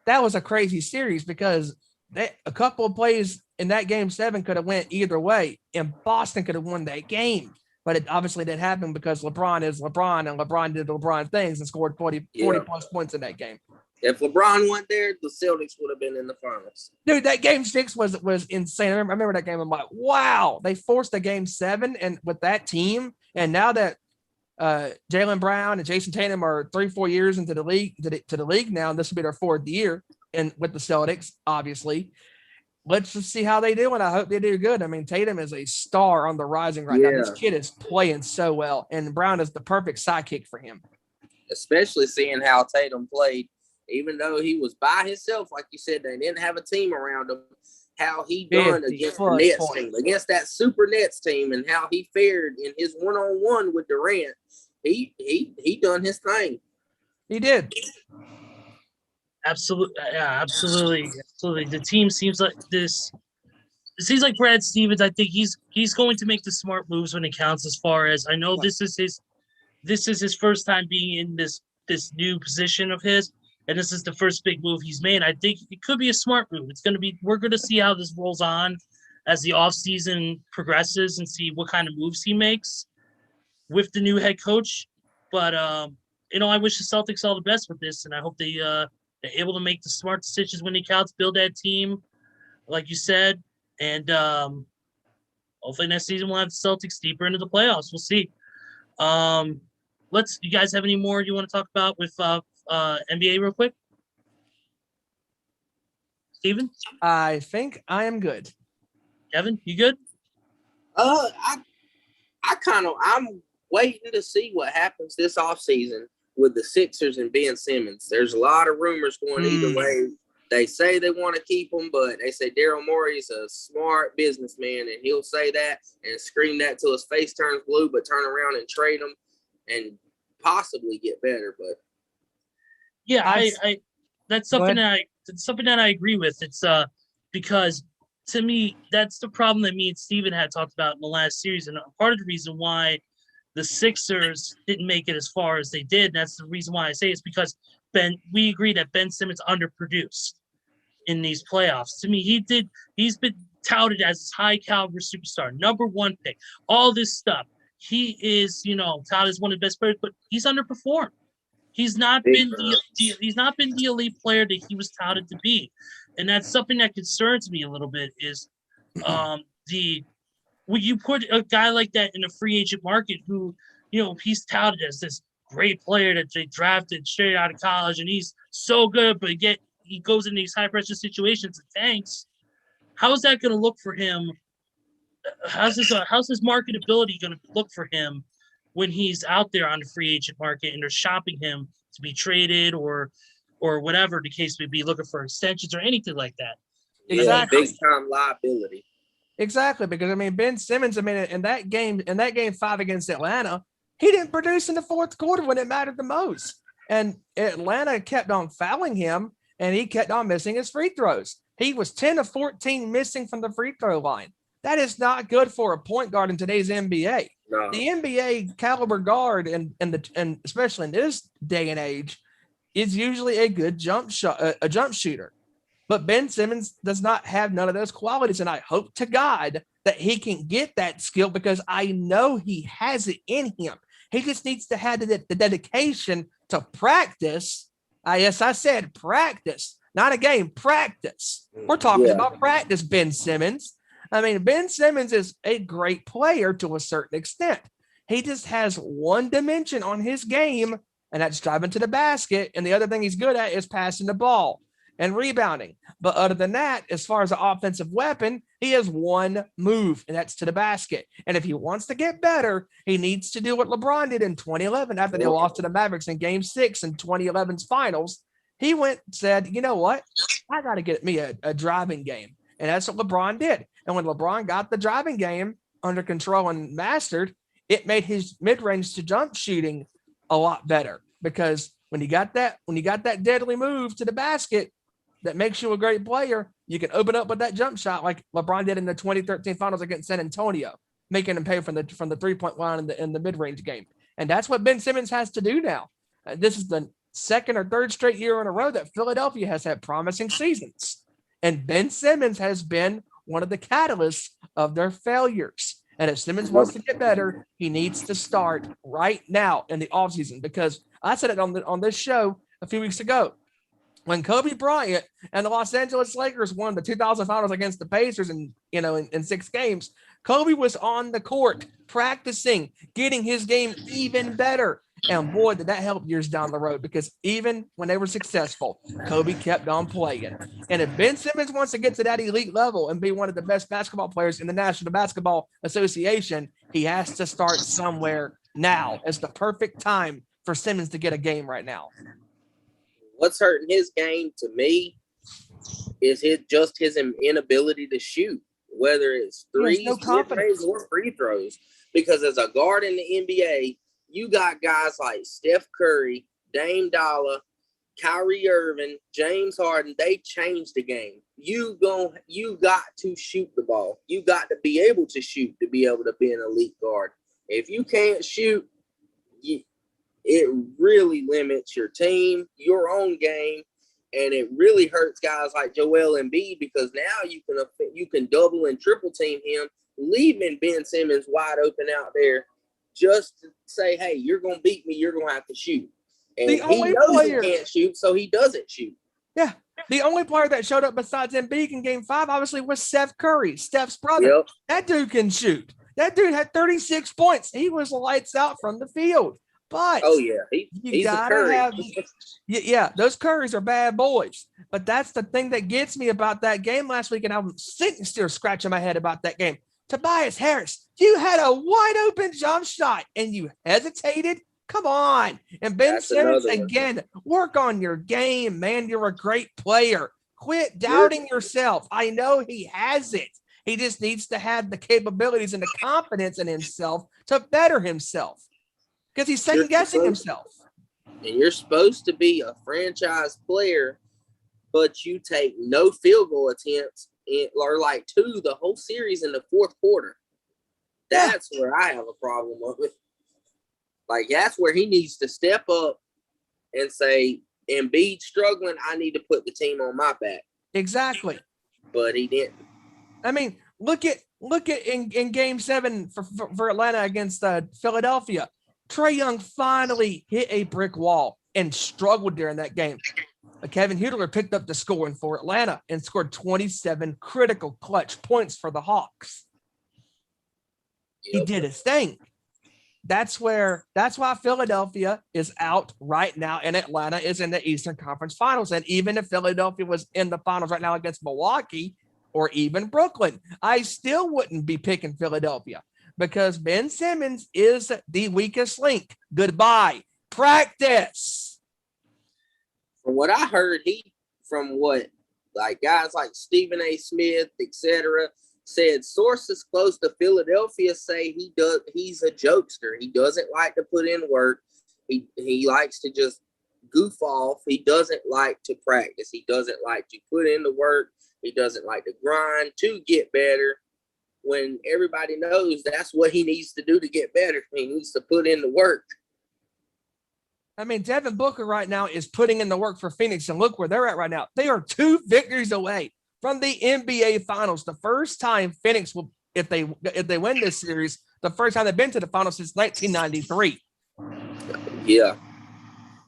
that was a crazy series because a couple of plays and that game 7 could have went either way, and Boston could have won that game. But it obviously didn't happen because LeBron is LeBron, and LeBron did LeBron things and scored 40 plus points in that game. If LeBron went there, the Celtics would have been in the finals. Dude, that game 6 was insane. I remember that game. I'm like, wow, they forced a game 7 and with that team. And now that Jaylen Brown and Jason Tatum are 3-4 years into the league to the league now, and this will be their 4th year and with the Celtics, obviously. Let's just see how they do, and I hope they do good. I mean, Tatum is a star on the rising right now. This kid is playing so well, and Brown is the perfect sidekick for him. Especially seeing how Tatum played, even though he was by himself, like you said, they didn't have a team around him. How he done against the Nets team, against that super Nets team, and how he fared in his one-on-one with Durant. He done his thing. He did. Absolutely. Yeah, absolutely. The team seems like this. It seems like Brad Stevens. I think he's going to make the smart moves when it counts. As far as I know, this is his first time being in this new position of his, and this is the first big move he's made. I think it could be a smart move. We're going to see how this rolls on as the offseason progresses and see what kind of moves he makes with the new head coach. But I wish the Celtics all the best with this, and I hope they're able to make the smart decisions when it counts, build that team, like you said, and hopefully next season we'll have the Celtics deeper into the playoffs. We'll see. You guys have any more you want to talk about with NBA real quick? Steven? I think I am good. Kevin, you good? I'm waiting to see what happens this offseason with the Sixers and Ben Simmons. There's a lot of rumors going either way. They say they want to keep him, but they say Daryl Morey is a smart businessman, and he'll say that and scream that till his face turns blue, but turn around and trade him and possibly get better. But yeah, I that's something that I agree with. It's because to me that's the problem that me and Steven had talked about in the last series, and part of the reason why the Sixers didn't make it as far as they did. And that's the reason why I say it's because we agree that Ben Simmons underproduced in these playoffs. To me, he's been touted as this high caliber superstar, number 1 pick, all this stuff. He is, touted as one of the best players, but he's underperformed. He's not been the elite player that he was touted to be. And that's something that concerns me a little bit is when you put a guy like that in a free agent market who, he's touted as this great player that they drafted straight out of college, and he's so good, but yet he goes in these high-pressure situations and tanks. How is that going to look for him? How's his marketability going to look for him when he's out there on the free agent market and they're shopping him to be traded or whatever the case may be, looking for extensions or anything like that? Exactly. Big-time liability. Exactly, because Ben Simmons, in that game 5 against Atlanta, he didn't produce in the fourth quarter when it mattered the most. And Atlanta kept on fouling him, and he kept on missing his free throws. He was 10 of 14 missing from the free throw line. That is not good for a point guard in today's NBA. No. The NBA caliber guard, and especially in this day and age, is usually a good jump shooter. But Ben Simmons does not have none of those qualities, and I hope to God that he can get that skill because I know he has it in him. He just needs to have the dedication to practice. Yes, I said practice, not a game, practice. We're talking about practice, Ben Simmons. Ben Simmons is a great player to a certain extent. He just has one dimension on his game, and that's driving to the basket, and the other thing he's good at is passing the ball and rebounding. But other than that, as far as an offensive weapon, he has one move, and that's to the basket. And if he wants to get better, he needs to do what LeBron did in 2011 after they lost to the Mavericks in Game 6 in 2011's finals. He went and said, you know what? I got to get me a driving game. And that's what LeBron did. And when LeBron got the driving game under control and mastered, it made his mid-range to jump shooting a lot better. Because when you got that deadly move to the basket, that makes you a great player, you can open up with that jump shot like LeBron did in the 2013 finals against San Antonio, making him pay from the 3-point line in the mid-range game. And that's what Ben Simmons has to do now. This is the second or third straight year in a row that Philadelphia has had promising seasons. And Ben Simmons has been one of the catalysts of their failures. And if Simmons wants to get better, he needs to start right now in the offseason, because I said it on this show a few weeks ago. When Kobe Bryant and the Los Angeles Lakers won the 2000 finals against the Pacers in 6 games, Kobe was on the court practicing, getting his game even better. And boy, did that help years down the road, because even when they were successful, Kobe kept on playing. And if Ben Simmons wants to get to that elite level and be one of the best basketball players in the National Basketball Association, he has to start somewhere now. It's the perfect time for Simmons to get a game right now. What's hurting his game to me is his inability to shoot, whether it's threes, mid-range, or free throws. Because as a guard in the NBA, you got guys like Steph Curry, Dame Dollar, Kyrie Irving, James Harden. They changed the game. You got to shoot the ball. You got to be able to shoot to be able to be an elite guard. If you can't shoot, it really limits your team, your own game, and it really hurts guys like Joel Embiid, because now you can double and triple team him, leaving Ben Simmons wide open out there just to say, hey, you're going to beat me, you're going to have to shoot. And he knows he can't shoot, so he doesn't shoot. Yeah. The only player that showed up besides Embiid in Game 5, obviously, was Steph Curry, Steph's brother. Yep. That dude can shoot. That dude had 36 points. He was lights out from the field. But he's gotta have, those Currys are bad boys. But that's the thing that gets me about that game last week, and I'm sitting still scratching my head about that game. Tobias Harris, you had a wide open jump shot and you hesitated. Come on. And Ben Simmons, again, work on your game, man. You're a great player. Quit doubting yourself. I know he has it. He just needs to have the capabilities and the confidence in himself to better himself, because he's second-guessing himself. And you're supposed to be a franchise player, but you take no field goal attempts, or like 2 the whole series in the fourth quarter. That's where I have a problem with it. Like, that's where he needs to step up and say, Embiid struggling, I need to put the team on my back. Exactly. But he didn't. I mean, look at in Game 7 for Atlanta against Philadelphia. Trae Young finally hit a brick wall and struggled during that game. But Kevin Huerter picked up the scoring for Atlanta and scored 27 critical clutch points for the Hawks. He did his thing. That's why Philadelphia is out right now, and Atlanta is in the Eastern Conference Finals. And even if Philadelphia was in the finals right now against Milwaukee or even Brooklyn, I still wouldn't be picking Philadelphia, because Ben Simmons is the weakest link. Goodbye. Practice. From what I heard, guys like Stephen A. Smith, etc., said sources close to Philadelphia say he's a jokester. He doesn't like to put in work. He likes to just goof off. He doesn't like to practice. He doesn't like to put in the work. He doesn't like to grind to get better, when everybody knows that's what he needs to do to get better. He needs to put in the work. I mean, Devin Booker right now is putting in the work for Phoenix, and look where they're at right now. They are 2 victories away from the NBA Finals. The first time Phoenix will, if they win this series, the first time they've been to the finals since 1993. Yeah.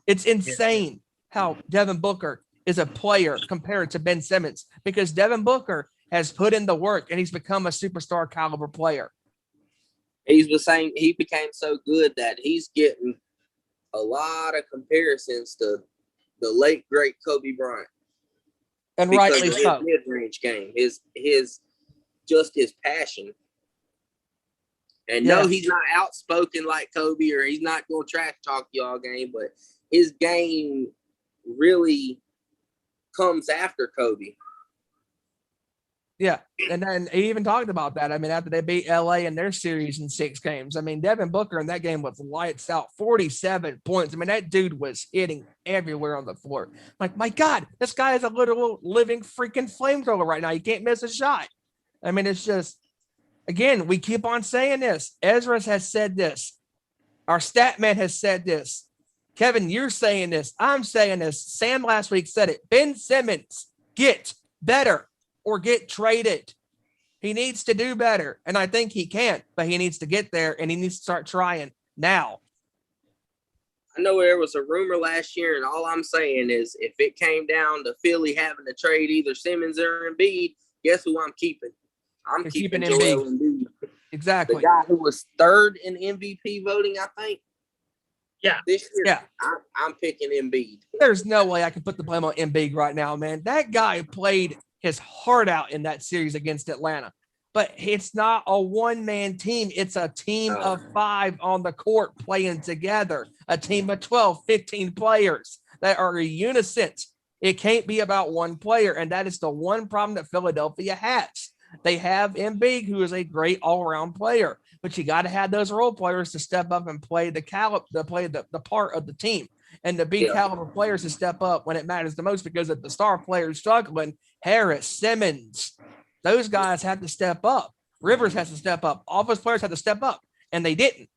It's insane how Devin Booker is a player compared to Ben Simmons, because Devin Booker has put in the work and he's become a superstar caliber player. He became so good that he's getting a lot of comparisons to the late great Kobe Bryant. And rightly so. His mid-range game, his passion. And no, he's not outspoken like Kobe, or he's not going to trash talk y'all game, but his game really comes after Kobe. Yeah, and then he even talked about that. I mean, after they beat LA in their series in 6 games, I mean, Devin Booker in that game was lights out, 47 points. I mean, that dude was hitting everywhere on the floor. Like, my God, this guy is a literal living freaking flamethrower right now. You can't miss a shot. I mean, it's just, again, we keep on saying this. Ezra has said this. Our stat man has said this. Kevin, you're saying this. I'm saying this. Sam last week said it. Ben Simmons, get better or get traded. He needs to do better. And I think he can, but he needs to get there and he needs to start trying now. I know there was a rumor last year, and all I'm saying is if it came down to Philly having to trade either Simmons or Embiid, guess who I'm keeping? I'm keeping Joel Embiid. Exactly. The guy who was third in MVP voting, I think. Yeah. This year, yeah. I'm picking Embiid. There's no way I can put the blame on Embiid right now, man. That guy played his heart out in that series against Atlanta. But it's not a one-man team. It's a team of 5 on the court playing together, a team of 12, 15 players that are in unison. It can't be about one player, and that is the one problem that Philadelphia has. They have Embiid, who is a great all-around player, but you got to have those role players to step up and play the part of the team, and to be caliber players to step up when it matters the most, because if the star players struggling, Harris, Simmons, those guys have to step up. Rivers has to step up. All those players have to step up, and they didn't.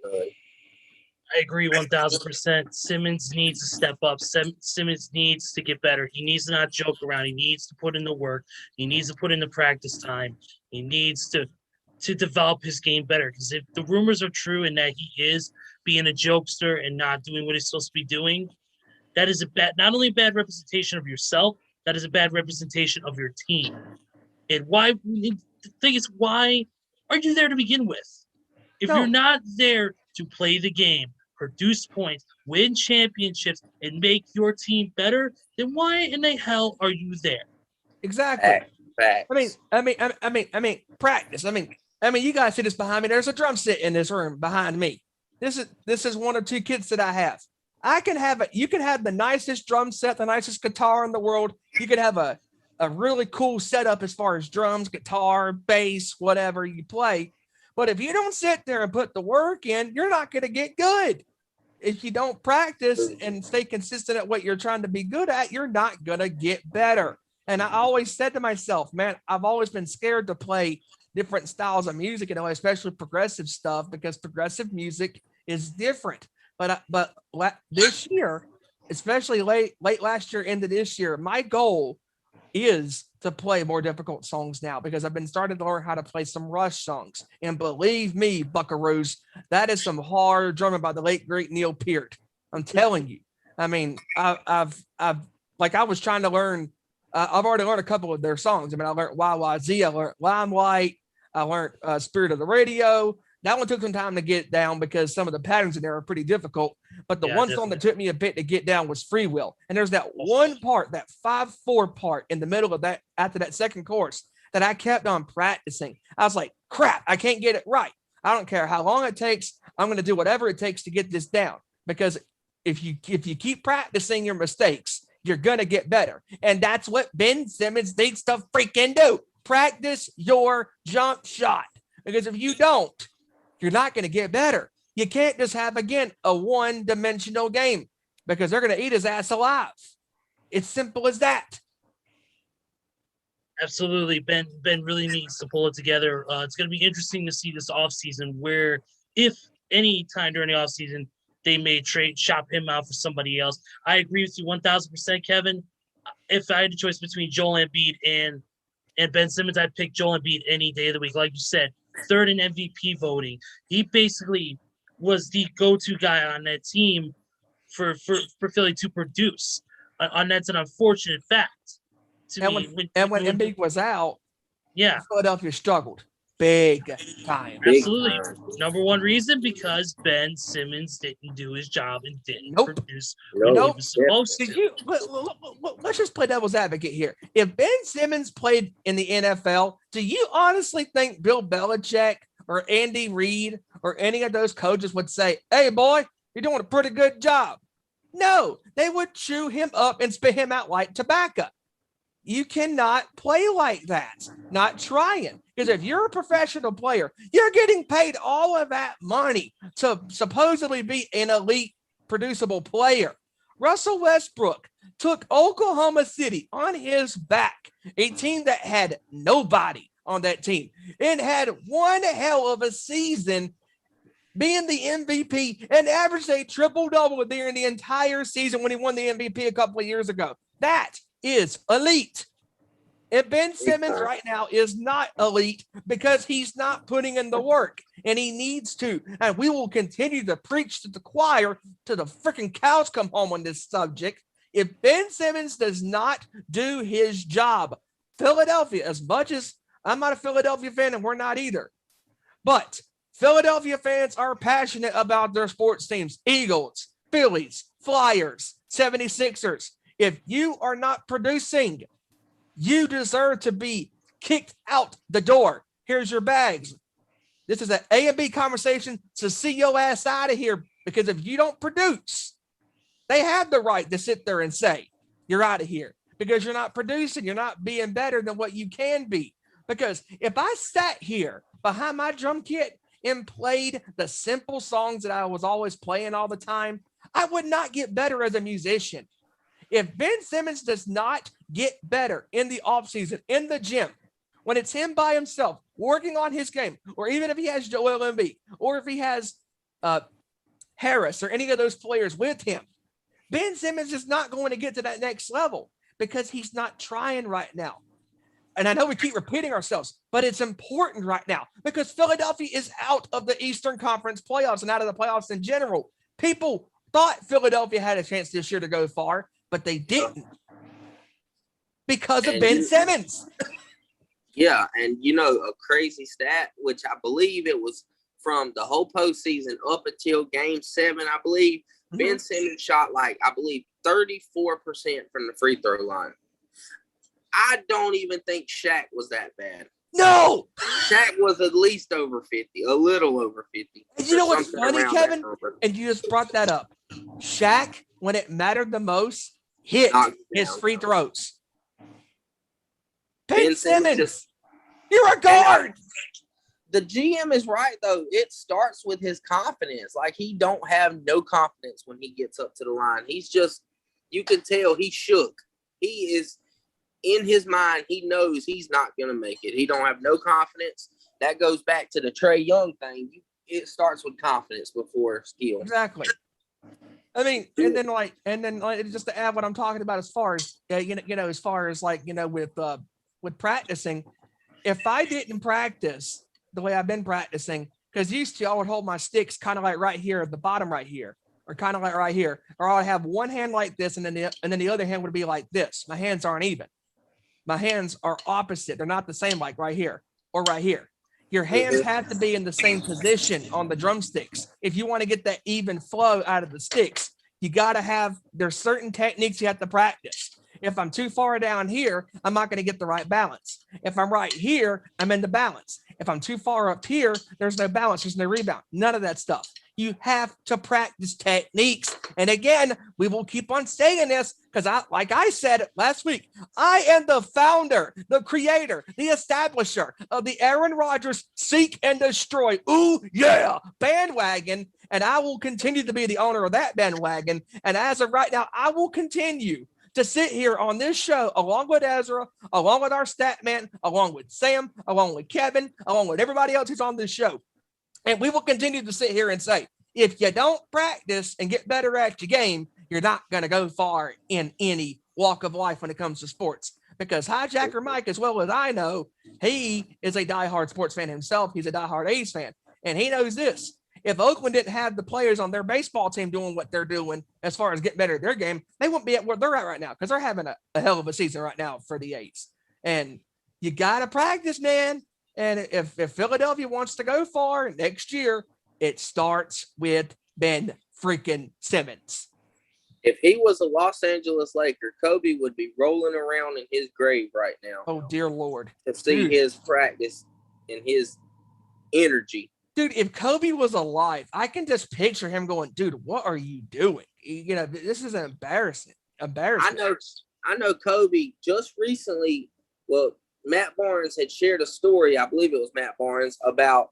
I agree 1,000%. Simmons needs to step up. Simmons needs to get better. He needs to not joke around. He needs to put in the work. He needs to put in the practice time. He needs to develop his game better, because if the rumors are true and that he is being a jokester and not doing what he's supposed to be doing, that is not only a bad representation of yourself, that is a bad representation of your team. And the thing is, why are you there to begin with? If you're not there to play the game, produce points, win championships, and make your team better, then why in the hell are you there? Exactly. Facts. I mean, practice. I mean, you guys see this behind me. There's a drum set in this room behind me. This is one or two kits that I have. You can have the nicest drum set, the nicest guitar in the world. You can have a really cool setup as far as drums, guitar, bass, whatever you play. But if you don't sit there and put the work in, you're not going to get good. If you don't practice and stay consistent at what you're trying to be good at, you're not going to get better. And I always said to myself, man, I've always been scared to play different styles of music, especially progressive stuff, because progressive music is different. But this year, especially late last year into this year, my goal is to play more difficult songs now, because I've been starting to learn how to play some Rush songs. And believe me, buckaroos, that is some hard drumming by the late great Neil Peart. I'm telling you. I mean, I was trying to learn. I've already learned a couple of their songs. I mean, I learned YYZ, I learned Limelight, I learned Spirit of the Radio. That one took some time to get down because some of the patterns in there are pretty difficult. But the one song that took me a bit to get down was Free Will. And there's that one part, that 5/4 part in the middle of that, after that second chorus, that I kept on practicing. I was like, crap, I can't get it right. I don't care how long it takes. I'm going to do whatever it takes to get this down. Because if you keep practicing your mistakes, you're going to get better. And that's what Ben Simmons needs to freaking do. Practice your jump shot. Because if you don't, you're not going to get better. You can't just have, again, a one-dimensional game, because they're going to eat his ass alive. It's simple as that. Absolutely. Ben really needs to pull it together. It's going to be interesting to see this offseason, where if any time during the offseason they may shop him out for somebody else. I agree with you 1,000%, Kevin. If I had a choice between Joel Embiid and Ben Simmons, I'd pick Joel Embiid any day of the week. Like you said, third in MVP voting. He basically was the go-to guy on that team for Philly to produce. And that's an unfortunate fact to me. When Embiid was out, Philadelphia struggled big time. Absolutely. Number one reason, because Ben Simmons didn't do his job and didn't produce what he was supposed to. Let's just play devil's advocate here. If Ben Simmons played in the NFL, do you honestly think Bill Belichick or Andy Reid or any of those coaches would say, hey, boy, you're doing a pretty good job? No, they would chew him up and spit him out like tobacco. You cannot play like that. Not trying. Because if you're a professional player, you're getting paid all of that money to supposedly be an elite producible player. Russell Westbrook took Oklahoma City on his back, a team that had nobody on that team, and had one hell of a season, being the MVP and averaged a triple-double during the entire season when he won the MVP a couple of years ago. That is elite. And Ben Simmons right now is not elite because he's not putting in the work, and he needs to. And we will continue to preach to the choir till the freaking cows come home on this subject. If Ben Simmons does not do his job, Philadelphia, as much as I'm not a Philadelphia fan and we're not either, but Philadelphia fans are passionate about their sports teams, Eagles, Phillies, Flyers, 76ers. If you are not producing, you deserve to be kicked out the door. Here's your bags. This is an A and B conversation, so see your ass out of here, because if you don't produce, they have the right to sit there and say, you're out of here because you're not producing. You're not being better than what you can be. Because if I sat here behind my drum kit and played the simple songs that I was always playing all the time, I would not get better as a musician. If Ben Simmons does not get better in the offseason, in the gym, when it's him by himself working on his game, or even if he has Joel Embiid, or if he has Harris or any of those players with him, Ben Simmons is not going to get to that next level because he's not trying right now. And I know we keep repeating ourselves, but it's important right now because Philadelphia is out of the Eastern Conference playoffs and out of the playoffs in general. People thought Philadelphia had a chance this year to go far, but they didn't because of Ben Simmons. Yeah, and a crazy stat, which I believe it was from the whole postseason up until Game 7, I believe, Ben Simmons shot 34% from the free throw line. I don't even think Shaq was that bad. No! Shaq was at least over 50, a little over 50. And you know what's funny, Kevin? And you just brought that up. Shaq, when it mattered the most, hit his free throws. Ben Simmons, you're a guard. The GM is right, though. It starts with his confidence. Like, he don't have no confidence when he gets up to the line. He's just, you can tell he shook. He is, in his mind, he knows he's not going to make it. He don't have no confidence. That goes back to the Trae Young thing. It starts with confidence before skill. Exactly. I mean, and then just to add what I'm talking about as far as, as far as with practicing, if I didn't practice the way I've been practicing, because used to I would hold my sticks kind of like right here at the bottom right here, or kind of like right here, or I would have one hand like this, and then the other hand would be like this. My hands aren't even. My hands are opposite. They're not the same, like right here or right here. Your hands have to be in the same position on the drumsticks. If you want to get that even flow out of the sticks, you got to have, there's certain techniques you have to practice. If I'm too far down here, I'm not going to get the right balance. If I'm right here, I'm in the balance. If I'm too far up here, there's no balance, there's no rebound, none of that stuff. You have to practice techniques. And again, we will keep on saying this because like I said last week, I am the founder, the creator, the establisher of the Aaron Rodgers seek and destroy. Ooh, yeah, bandwagon. And I will continue to be the owner of that bandwagon. And as of right now, I will continue to sit here on this show along with Ezra, along with our stat man, along with Sam, along with Kevin, along with everybody else who's on this show. And we will continue to sit here and say, if you don't practice and get better at your game, you're not going to go far in any walk of life when it comes to sports. Because Hijacker Mike, as well as I know, he is a diehard sports fan himself. He's a diehard A's fan. And he knows this. If Oakland didn't have the players on their baseball team doing what they're doing as far as getting better at their game, they wouldn't be at where they're at right now because they're having a hell of a season right now for the A's. And you got to practice, man. And if Philadelphia wants to go far next year, it starts with Ben freaking Simmons. If he was a Los Angeles Laker, Kobe would be rolling around in his grave right now. Oh, dear Lord. To see his practice and his energy. Dude, if Kobe was alive, I can just picture him going, dude, what are you doing? This is embarrassing. I know Kobe just recently, Matt Barnes had shared a story, I believe it was Matt Barnes, about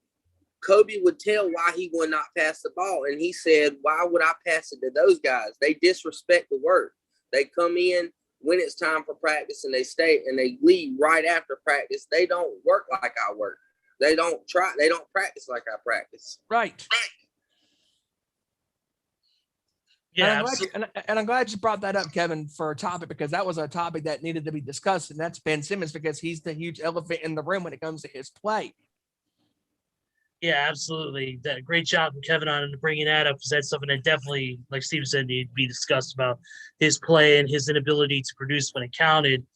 Kobe would tell why he would not pass the ball. And he said, why would I pass it to those guys? They disrespect the work. They come in when it's time for practice and they stay and they leave right after practice. They don't work like I work. They don't practice like I practice. Right. Yeah, and I'm glad you brought that up, Kevin, for a topic, because that was a topic that needed to be discussed, and that's Ben Simmons, because he's the huge elephant in the room when it comes to his play. Yeah, absolutely. Great job from Kevin on bringing that up, because that's something that definitely, like Steven said, needed to be discussed about his play and his inability to produce when it counted.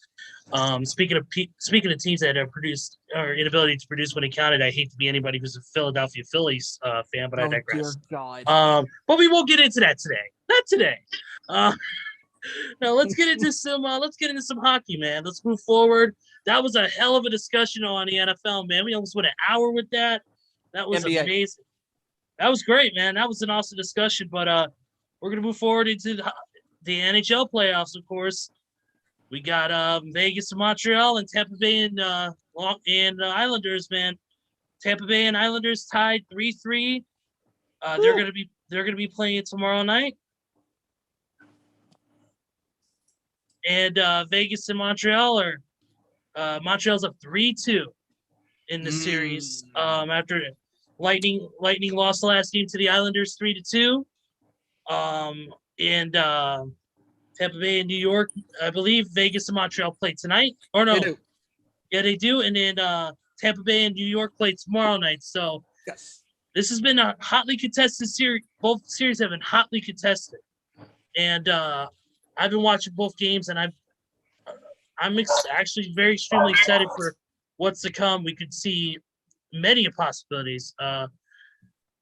Speaking of teams that have produced or inability to produce when it counted, I hate to be anybody who's a Philadelphia Phillies fan, but I digress. Dear God. But we won't get into that today. Not today. Now let's get into some hockey, man. Let's move forward. That was a hell of a discussion on the NFL, man. We almost went an hour with that. That was NBA. amazing. That was great, man. That was an awesome discussion. But we're gonna move forward into the NHL playoffs, of course. We got Vegas and Montreal and Tampa Bay and Islanders, man. Tampa Bay and Islanders tied 3-3. They're gonna be playing tomorrow night. And Vegas and Montreal are Montreal's up 3-2 in the series. After Lightning lost the last game to the Islanders 3-2. And Tampa Bay and New York, I believe Vegas and Montreal play tonight. Or no. They do. Yeah, they do. And then Tampa Bay and New York play tomorrow night. So Yes. this has been a hotly contested series. Both series have been hotly contested. And I've been watching both games, and I'm actually very extremely excited for what's to come. We could see many possibilities.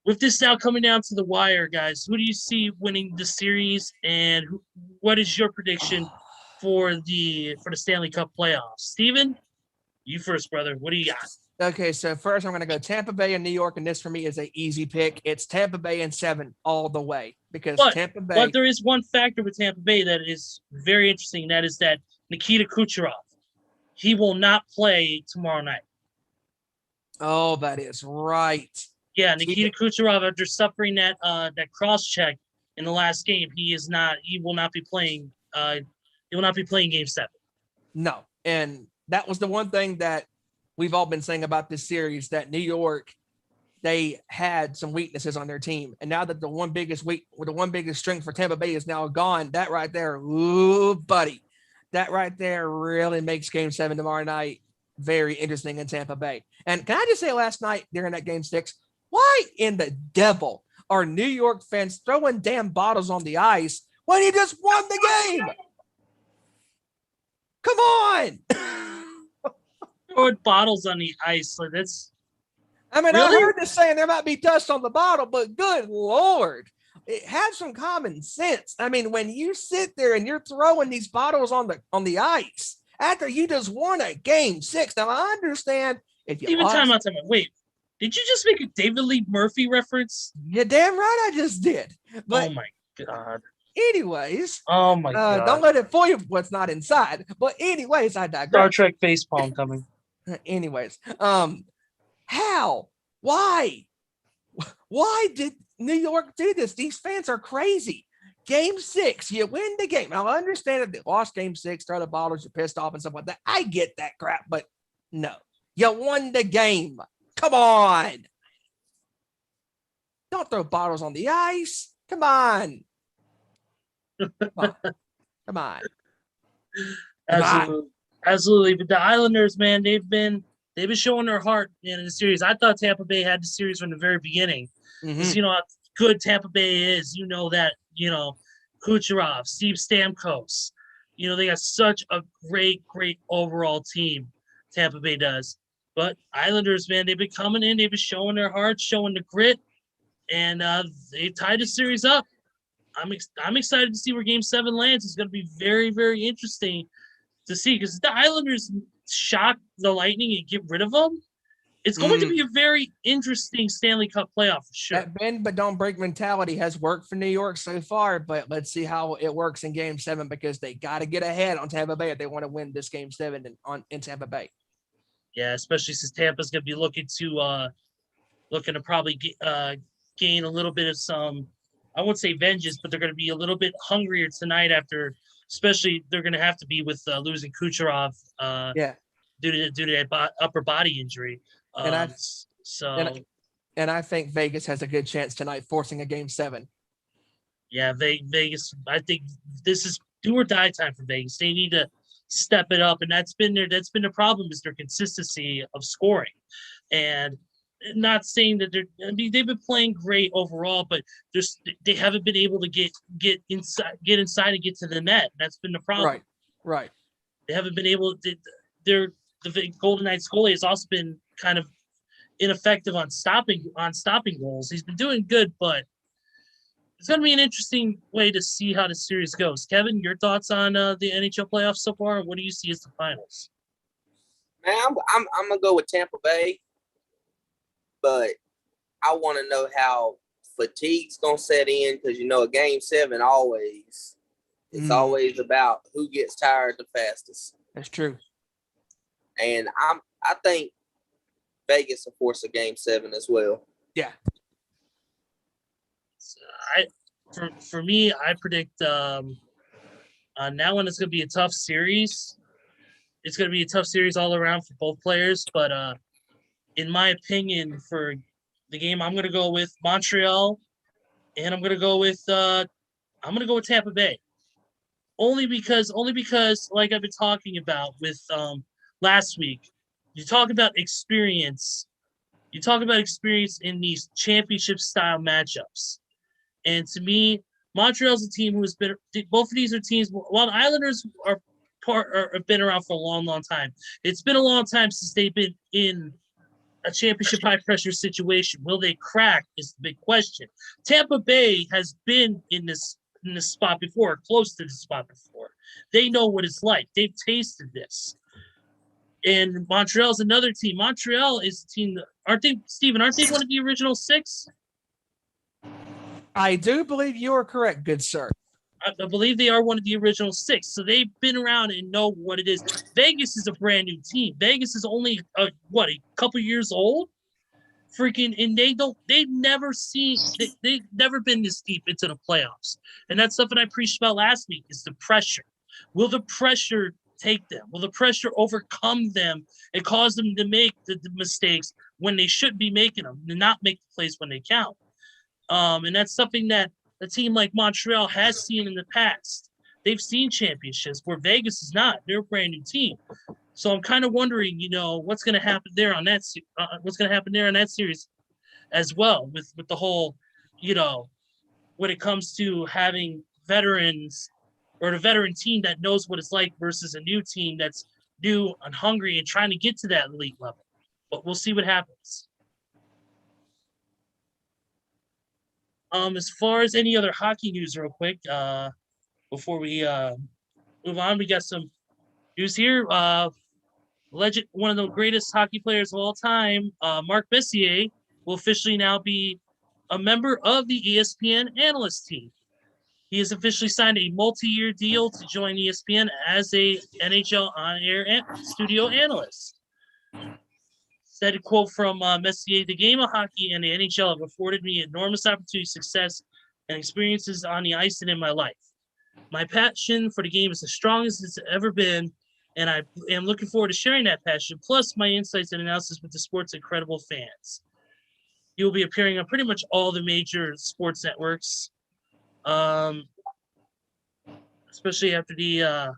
With this now coming down to the wire, guys, who do you see winning the series, and what is your prediction for the Stanley Cup playoffs? Steven, you first, brother. What do you got? Okay, so first I'm going to go Tampa Bay and New York, and this for me is an easy pick. It's Tampa Bay in 7 all the way, because Tampa Bay. But there is one factor with Tampa Bay that is very interesting. And that is that Nikita Kucherov, he will not play tomorrow night. Oh, that is right. Yeah, Nikita Kucherov, after suffering that cross check in the last game, he will not be playing. He will not be playing Game 7. No, and that was the one thing that we've all been saying about this series, that New York, they had some weaknesses on their team, and now that the one biggest strength for Tampa Bay is now gone, that right there, ooh, buddy, that right there really makes Game 7 tomorrow night very interesting in Tampa Bay. And can I just say, last night during that Game 6, why in the devil are New York fans throwing damn bottles on the ice when he just won the game? Come on. Throwing bottles on the ice. Like that's. I mean, Really? I heard this saying there might be dust on the bottle, but good Lord, have some common sense. I mean, when you sit there and you're throwing these bottles on the ice after you just won a Game 6. Now, I understand if you time out. Wait, did you just make a David Lee Murphy reference? You're damn right I just did. But oh my God. Anyways, oh my God. Don't let it fool you what's not inside. But anyways, I digress. Star Trek facepalm coming. Anyways, how? Why did New York do this? These fans are crazy. Game 6, you win the game. Now, I understand that they lost Game 6, throw the bottles, you're pissed off and stuff like that. I get that crap, but no. You won the game. Come on. Don't throw bottles on the ice. Come on. Come on. Absolutely. But the Islanders, man, they've been showing their heart in the series. I thought Tampa Bay had the series from the very beginning. Because you know how good Tampa Bay is. You know that, Kucherov, Steve Stamkos. They got such a great, great overall team, Tampa Bay does. But Islanders, man, they've been coming in. They've been showing their heart, showing the grit. And they tied the series up. I'm excited to see where Game 7 lands. It's going to be very, very interesting to see, because the Islanders shock the Lightning and get rid of them. It's going to be a very interesting Stanley Cup playoff for sure. That bend but don't break mentality has worked for New York so far, but let's see how it works in Game 7, because they got to get ahead on Tampa Bay if they want to win this Game 7 in Tampa Bay. Yeah, especially since Tampa's going to be looking to probably gain a little bit of some, I won't say vengeance, but they're going to be a little bit hungrier tonight after, especially they're going to have to be with losing Kucherov due to that upper body injury. And I think Vegas has a good chance tonight, forcing a Game 7. Yeah, Vegas. I think this is do or die time for Vegas. They need to step it up, and that's been the problem is their consistency of scoring. And not saying that they've been playing great overall, but they haven't been able to get inside and get to the net. That's been the problem. Right. They haven't been able to. The Golden Knights goalie has also been kind of ineffective on stopping goals. He's been doing good, but it's going to be an interesting way to see how the series goes. Kevin, your thoughts on the NHL playoffs so far? What do you see as the finals? Man, I'm gonna go with Tampa Bay, but I want to know how fatigue's gonna set in because a Game 7 it's always about who gets tired the fastest. That's true. And I think Vegas will force a Game 7 as well. Yeah. For me, I predict that one is going to be a tough series. It's going to be a tough series all around for both players. But in my opinion, for the game, I'm going to go with Montreal, and I'm going to go with Tampa Bay. Only because, like I've been talking about with last week, you talk about experience. You talk about experience in these championship-style matchups. And to me, Montreal's a team who has been – both of these are teams – while the Islanders have been around for a long, long time. It's been a long time since they've been in a championship high-pressure situation. Will they crack is the big question. Tampa Bay has been in this spot before, close to this spot before. They know what it's like. They've tasted this. And Montreal's another team. Montreal is a team – aren't they one of the original 6? I do believe you are correct, good sir. I believe they are one of the original 6. So they've been around and know what it is. Vegas is a brand new team. Vegas is only a couple years old? And they've never been this deep into the playoffs. And that's something I preached about last week is the pressure. Will the pressure take them? Will the pressure overcome them and cause them to make the mistakes when they should be making them and not make the plays when they count? And that's something that a team like Montreal has seen in the past. They've seen championships where Vegas is not. They're a brand new team. So I'm kind of wondering, what's going to happen there on that series as well with the whole, when it comes to having veterans or the veteran team that knows what it's like versus a new team that's new and hungry and trying to get to that elite level. But we'll see what happens. As far as any other hockey news, real quick, before we move on, we got some news here. Legend, one of the greatest hockey players of all time, Mark Messier, will officially now be a member of the ESPN analyst team. He has officially signed a multi-year deal to join ESPN as a NHL on-air studio analyst. Said a quote from Messier, "The game of hockey and the NHL have afforded me enormous opportunity, success, and experiences on the ice and in my life. My passion for the game is as strong as it's ever been, and I am looking forward to sharing that passion, plus my insights and analysis with the sport's incredible fans." He will be appearing on pretty much all the major sports networks, especially after the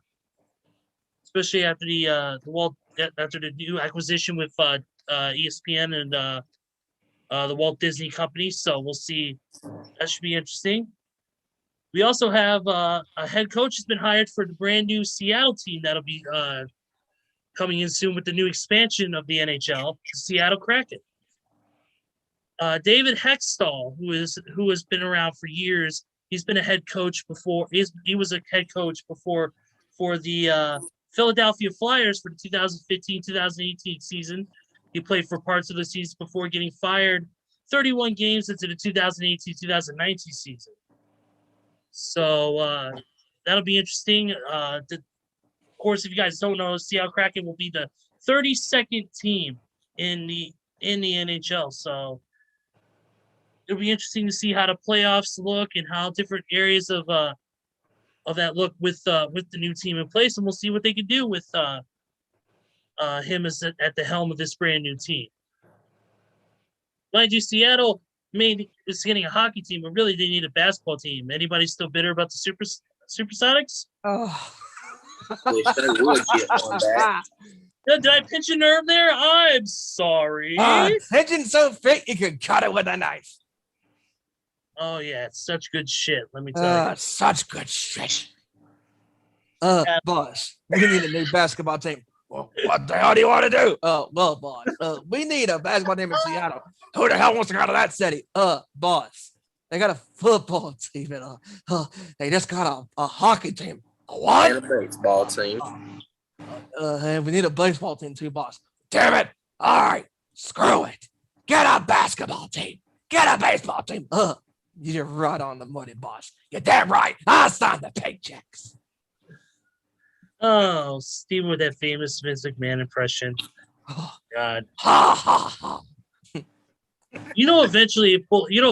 new acquisition with ESPN and the Walt Disney Company. So we'll see. That should be interesting. We also have a head coach has been hired for the brand new Seattle team that'll be coming in soon with the new expansion of the NHL, the Seattle Kraken. David Hextall, who has been around for years, he's been a head coach before. He was a head coach before for the Philadelphia Flyers for the 2015-2018 season. He played for parts of the season before getting fired 31 games into the 2018-2019 season. So that'll be interesting. Of course, if you guys don't know, Seattle Kraken will be the 32nd team in the NHL. So it'll be interesting to see how the playoffs look and how different areas of that look with the new team in place, and we'll see what they can do with him as at the helm of this brand new team. Mind you, Seattle is getting a hockey team, but really they need a basketball team. Anybody still bitter about the Supersonics? Oh. Wish they would get one back. Did I pinch a nerve there? I'm sorry. Pigeon so thick you could cut it with a knife. Oh yeah, it's such good shit. Let me tell you. Such good shit. Boss, we need a new basketball team. Well, what the hell do you want to do? Well, boss, we need a basketball team in Seattle. Who the hell wants to go to that city? Boss, they got a football team and they just got a hockey team. A what? And a baseball team. And we need a baseball team too, boss. Damn it! All right, screw it. Get a basketball team. Get a baseball team. You're right on the money, boss. You're damn right. I'll sign the paychecks. Oh, Steve with that famous Vince McMahon impression. Oh, God. Ha ha ha. Eventually, if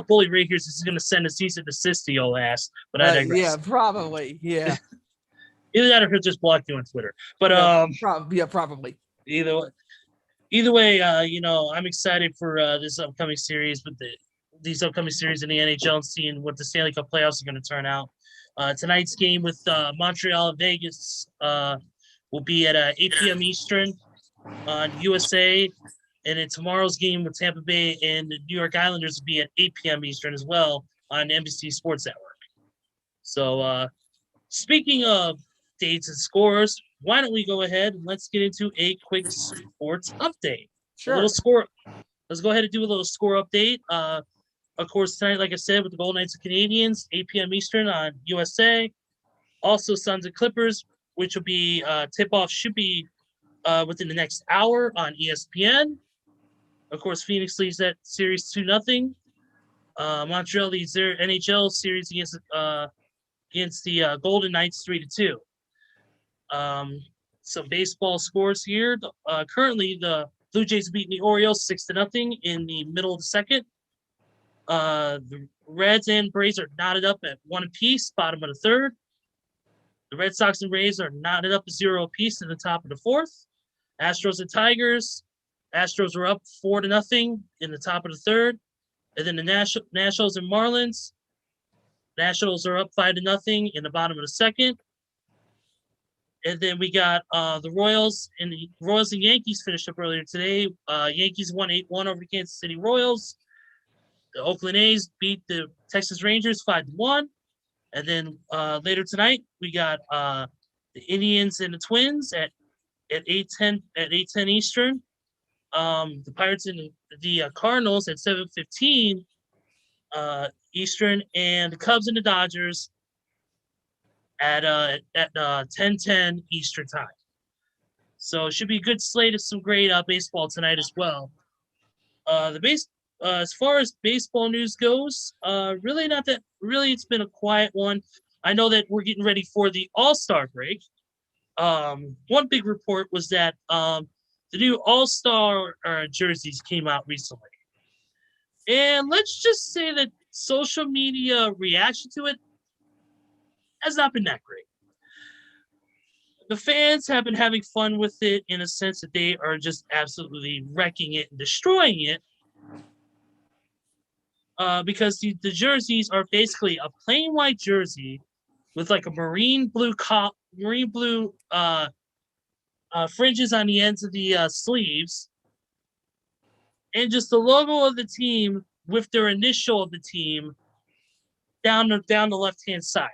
Bully Ray hears this is going to send a cease and desist to your ass. But I digress. Yeah, probably. Yeah. Either that or he'll just block you on Twitter. But probably. Either way, I'm excited for this upcoming series with these upcoming series in the NHL and seeing what the Stanley Cup playoffs are going to turn out. Tonight's game with Montreal and Vegas will be at 8 p.m. Eastern on USA. And then tomorrow's game with Tampa Bay and the New York Islanders will be at 8 p.m. Eastern as well on NBC Sports Network. So speaking of dates and scores, why don't we go ahead and let's get into a quick sports update. Sure. A little score. Let's go ahead and do a little score update. Of course, tonight, like I said, with the Golden Knights and Canadiens, 8 p.m. Eastern on USA. Also, Suns and Clippers, which will be tip-off should be within the next hour on ESPN. Of course, Phoenix leads that series 2-0. Montreal leads their NHL series against the Golden Knights 3-2. Some baseball scores here. Currently, the Blue Jays beating the Orioles 6-0 in the middle of the second. The Reds and Braves are knotted up at 1 apiece, bottom of the third. The Red Sox and Rays are knotted up at 0 apiece in the top of the fourth. Astros and Tigers. Astros are up 4-0 in the top of the third. And then the Nationals and Marlins. Nationals are up 5-0 in the bottom of the second. And then we got the Royals and Yankees finished up earlier today. Yankees won 8-1 over the Kansas City Royals. The Oakland A's beat the Texas Rangers 5-1. And then later tonight, we got the Indians and the Twins at 8:10 Eastern. The Pirates and the Cardinals at 7:15 Eastern, and the Cubs and the Dodgers at 10:10 Eastern time. So it should be a good slate of some great baseball tonight as well. As far as baseball news goes, really not that. Really, it's been a quiet one. I know that we're getting ready for the All-Star break. One big report was that the new All-Star jerseys came out recently, and let's just say that social media reaction to it has not been that great. The fans have been having fun with it in a sense that they are just absolutely wrecking it and destroying it. Because the jerseys are basically a plain white jersey with like a marine blue fringes on the ends of the sleeves, and just the logo of the team with their initial of the team down the left-hand side.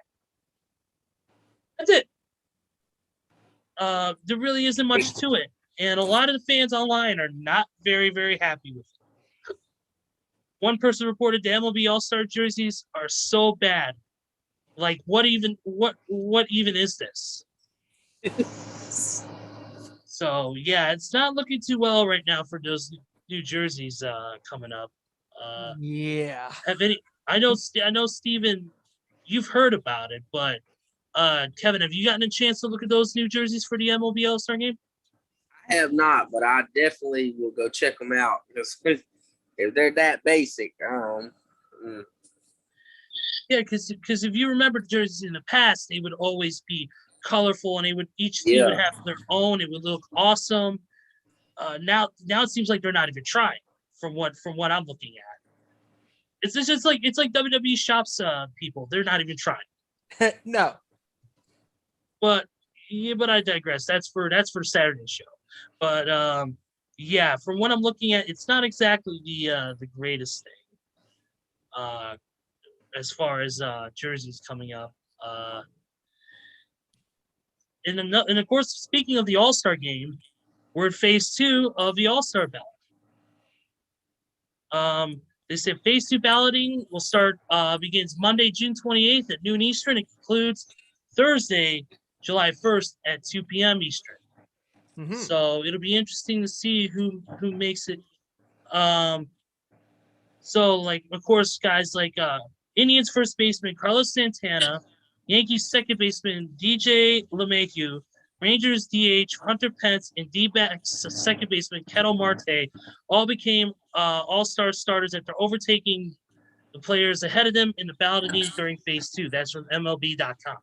That's it. There really isn't much to it, and a lot of the fans online are not very, very happy with it. One person reported the MLB All-Star jerseys are so bad. Like, what even is this? So yeah, it's not looking too well right now for those new jerseys coming up. Yeah. I know, Steven, you've heard about it, but Kevin, have you gotten a chance to look at those new jerseys for the MLB All-Star game? I have not, but I definitely will go check them out. If they're that basic, Yeah, because if you remember jerseys in the past, they would always be colorful, and each team would have their own. It would look awesome. Now it seems like they're not even trying. From what I'm looking at, It's just like WWE shops people. They're not even trying. No. But I digress. That's for Saturday's show. But yeah, from what I'm looking at, it's not exactly the greatest thing. As far as jerseys coming up. And of course, speaking of the All-Star game, we're at phase 2 of the All-Star ballot. They said phase 2 balloting will start begins Monday, June 28th at noon Eastern. It concludes Thursday, July 1st at 2 p.m. Eastern. Mm-hmm. So it'll be interesting to see who makes it. So like of course, guys like Indians first baseman Carlos Santana, Yankees second baseman DJ LeMahieu, Rangers DH Hunter Pence, and D-backs second baseman Ketel Marte all became all-star starters after overtaking the players ahead of them in the balloting during phase 2. That's from MLB.com.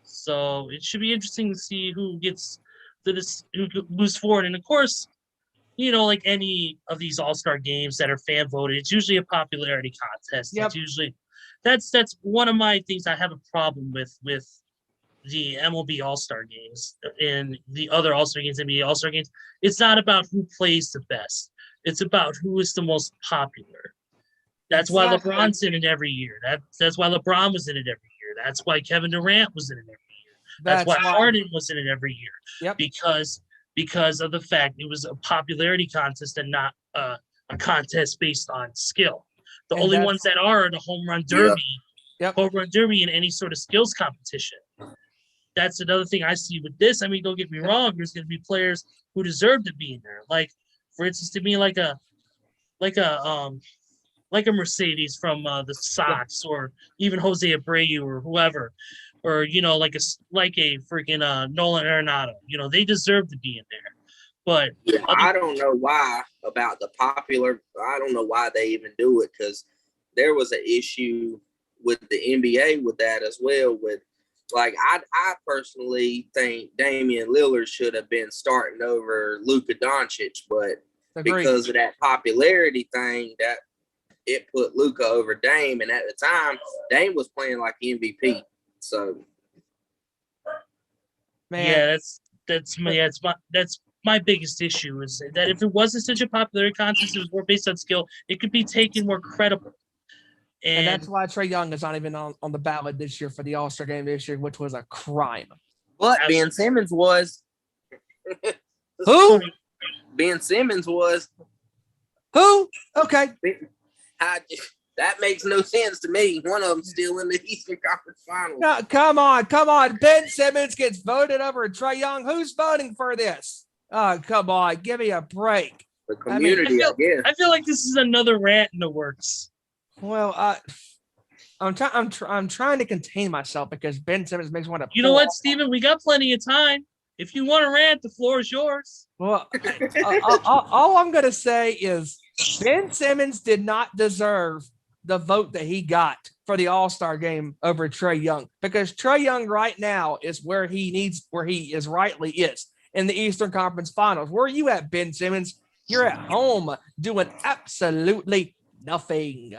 So it should be interesting to see who gets who moves forward. And of course, like any of these all-star games that are fan voted, it's usually a popularity contest. Yep. It's usually that's one of my things I have a problem with the MLB All-Star games and the other All-Star games, NBA All-Star games. It's not about who plays the best. It's about who is the most popular. That's why LeBron's in it every year. That's why LeBron was in it every year. That's why Kevin Durant was in it every year. That's why Harden was in it every year. Yep. Because of the fact it was a popularity contest and not a contest based on skill. The only ones that are the home run derby, home run derby, and any sort of skills competition. That's another thing I see with this. I mean, don't get me wrong. There's going to be players who deserve to be in there. Like, for instance, to me, like a Mercedes from the Sox, or even Jose Abreu or whoever, or like a freaking Nolan Arenado. They deserve to be in there. But I don't know why about the popular. I don't know why they even do it, because there was an issue with the NBA with that as well. With like, I personally think Damian Lillard should have been starting over Luka Doncic, but because of that popularity thing, that it put Luka over Dame, and at the time, Dame was playing like MVP. So, man, that's my biggest issue is that if it wasn't such a popularity contest, it was more based on skill, it could be taken more credible. And that's why Trae Young is not even on the ballot this year for the All-Star game this year, which was a crime. But Ben Simmons was. Who? Ben Simmons was. Who? Okay. That makes no sense to me. One of them still in the Eastern Conference Finals. No, come on. Ben Simmons gets voted over Trae Young. Who's voting for this? Oh, come on. Give me a break. The community, I guess. I feel like this is another rant in the works. Well, I'm trying to contain myself because Ben Simmons makes one of. You know what, Steven? We got plenty of time. If you want to rant, the floor is yours. Well, all I'm going to say is Ben Simmons did not deserve the vote that he got for the All-Star game over Trae Young, because Trae Young right now is where he rightly is in the Eastern Conference Finals. Where are you at, Ben Simmons? You're at home doing absolutely nothing.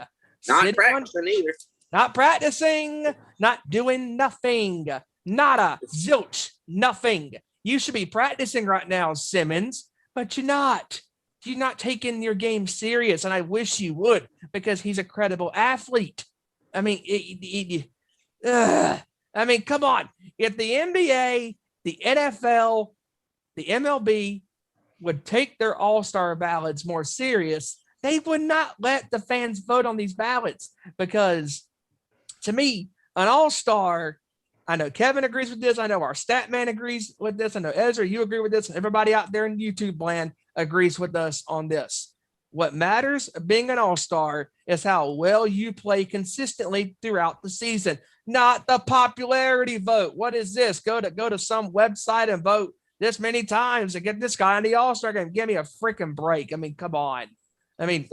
Not practicing either. Not practicing, not doing nothing. Nada, zilch, nothing. You should be practicing right now, Simmons, but you're not. You're not taking your game serious, and I wish you would, because he's a credible athlete. I mean, come on. If the NBA, the NFL, the MLB would take their all-star ballots more serious, they would not let the fans vote on these ballots, because to me, an all-star, I know Kevin agrees with this. I know our stat man agrees with this. I know Ezra, you agree with this. And everybody out there in YouTube land agrees with us on this. What matters being an all-star is how well you play consistently throughout the season, not the popularity vote. What is this? Go to some website and vote this many times and get this guy in the all-star game. Give me a freaking break. I mean, come on. I mean,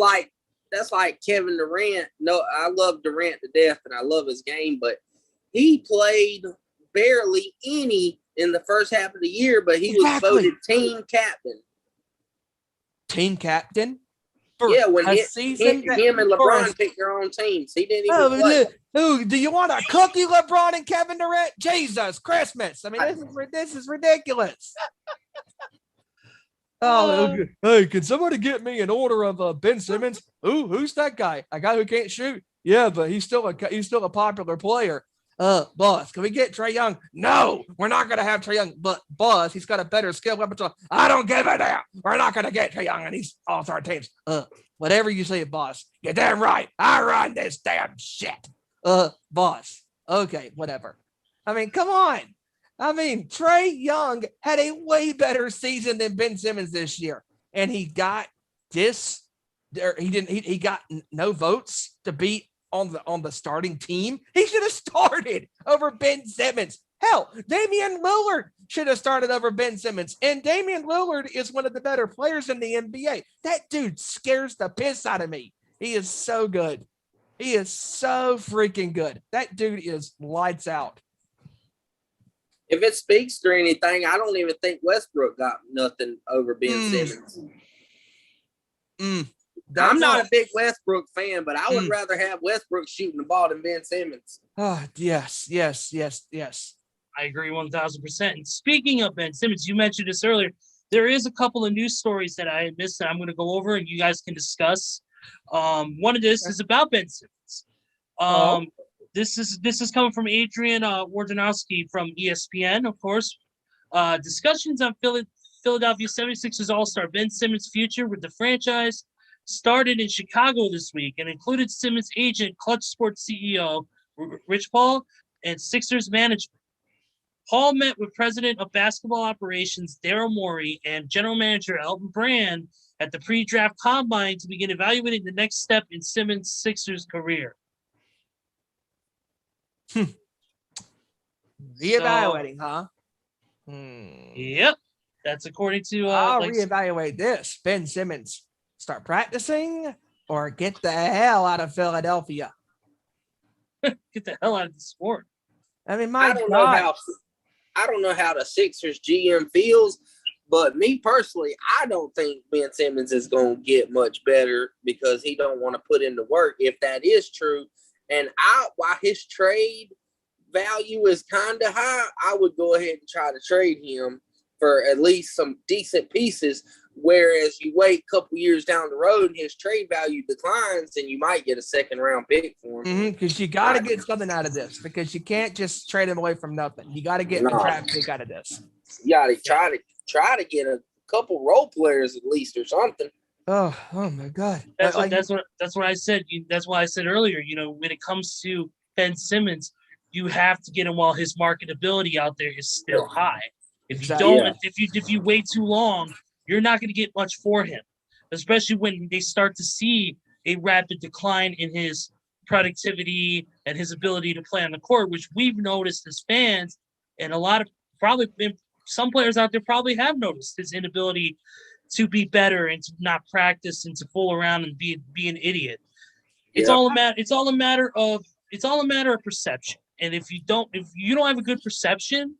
that's like Kevin Durant. No, I love Durant to death and I love his game, but he played barely any in the first half of the year, but he was voted team captain. Team captain? For when a season him and LeBron picked their own teams. He didn't even play. Do you want a cookie, LeBron and Kevin Durant? Jesus Christmas. I mean, this is ridiculous. Hey, can somebody get me an order of Ben Simmons? Who's that guy? A guy who can't shoot? Yeah, but he's still a popular player. Boss, can we get Trae Young? No, we're not gonna have Trae Young. But boss, he's got a better skill weapon. So I don't give a damn. We're not gonna get Trae Young on these all-star teams. Whatever you say, boss. You're damn right. I run this damn shit. Boss. Okay, whatever. I mean, come on. I mean, Trae Young had a way better season than Ben Simmons this year, and he got he got no votes to be on the starting team. He should have started over Ben Simmons. Hell, Damian Lillard should have started over Ben Simmons, and Damian Lillard is one of the better players in the NBA. That dude scares the piss out of me. He is so good. He is so freaking good. That dude is lights out. If it speaks to anything, I don't even think Westbrook got nothing over Ben Simmons. I'm not a big Westbrook fan, but I would rather have Westbrook shooting the ball than Ben Simmons. Oh, yes. I agree 1,000%. And speaking of Ben Simmons, you mentioned this earlier. There is a couple of news stories that I missed that I'm going to go over and you guys can discuss. One of this is about Ben Simmons. This is coming from Adrian Wojnarowski from ESPN, of course. Discussions on Philadelphia 76ers All-Star Ben Simmons' future with the franchise started in Chicago this week and included Simmons' agent, Clutch Sports CEO Rich Paul, and Sixers management. Paul met with President of Basketball Operations Daryl Morey and General Manager Elton Brand at the pre-draft combine to begin evaluating the next step in Simmons' Sixers career. Reevaluating, huh? Yep. That's according to I'll reevaluate this. Ben Simmons, start practicing or get the hell out of Philadelphia. Get the hell out of the sport. I mean, I don't know how the Sixers GM feels, but me personally, I don't think Ben Simmons is going to get much better because he don't want to put in the work. If that is true, and while his trade value is kind of high, I would go ahead and try to trade him for at least some decent pieces. Whereas you wait a couple years down the road and his trade value declines, and you might get a second round pick for him. Because you got to get something out of this, because you can't just trade him away from nothing. You got to get a draft pick out of this. You got to try to get a couple role players at least or something. Oh my God! That's what I said. That's why I said earlier. You know, when it comes to Ben Simmons, you have to get him while his marketability out there is still high. If you don't, if you wait too long, you're not going to get much for him, especially when they start to see a rapid decline in his productivity and his ability to play on the court, which we've noticed as fans, and a lot of some players out there probably have noticed his inability to be better and to not practice and to fool around and be an idiot. It's all a matter of perception. And if you don't have a good perception,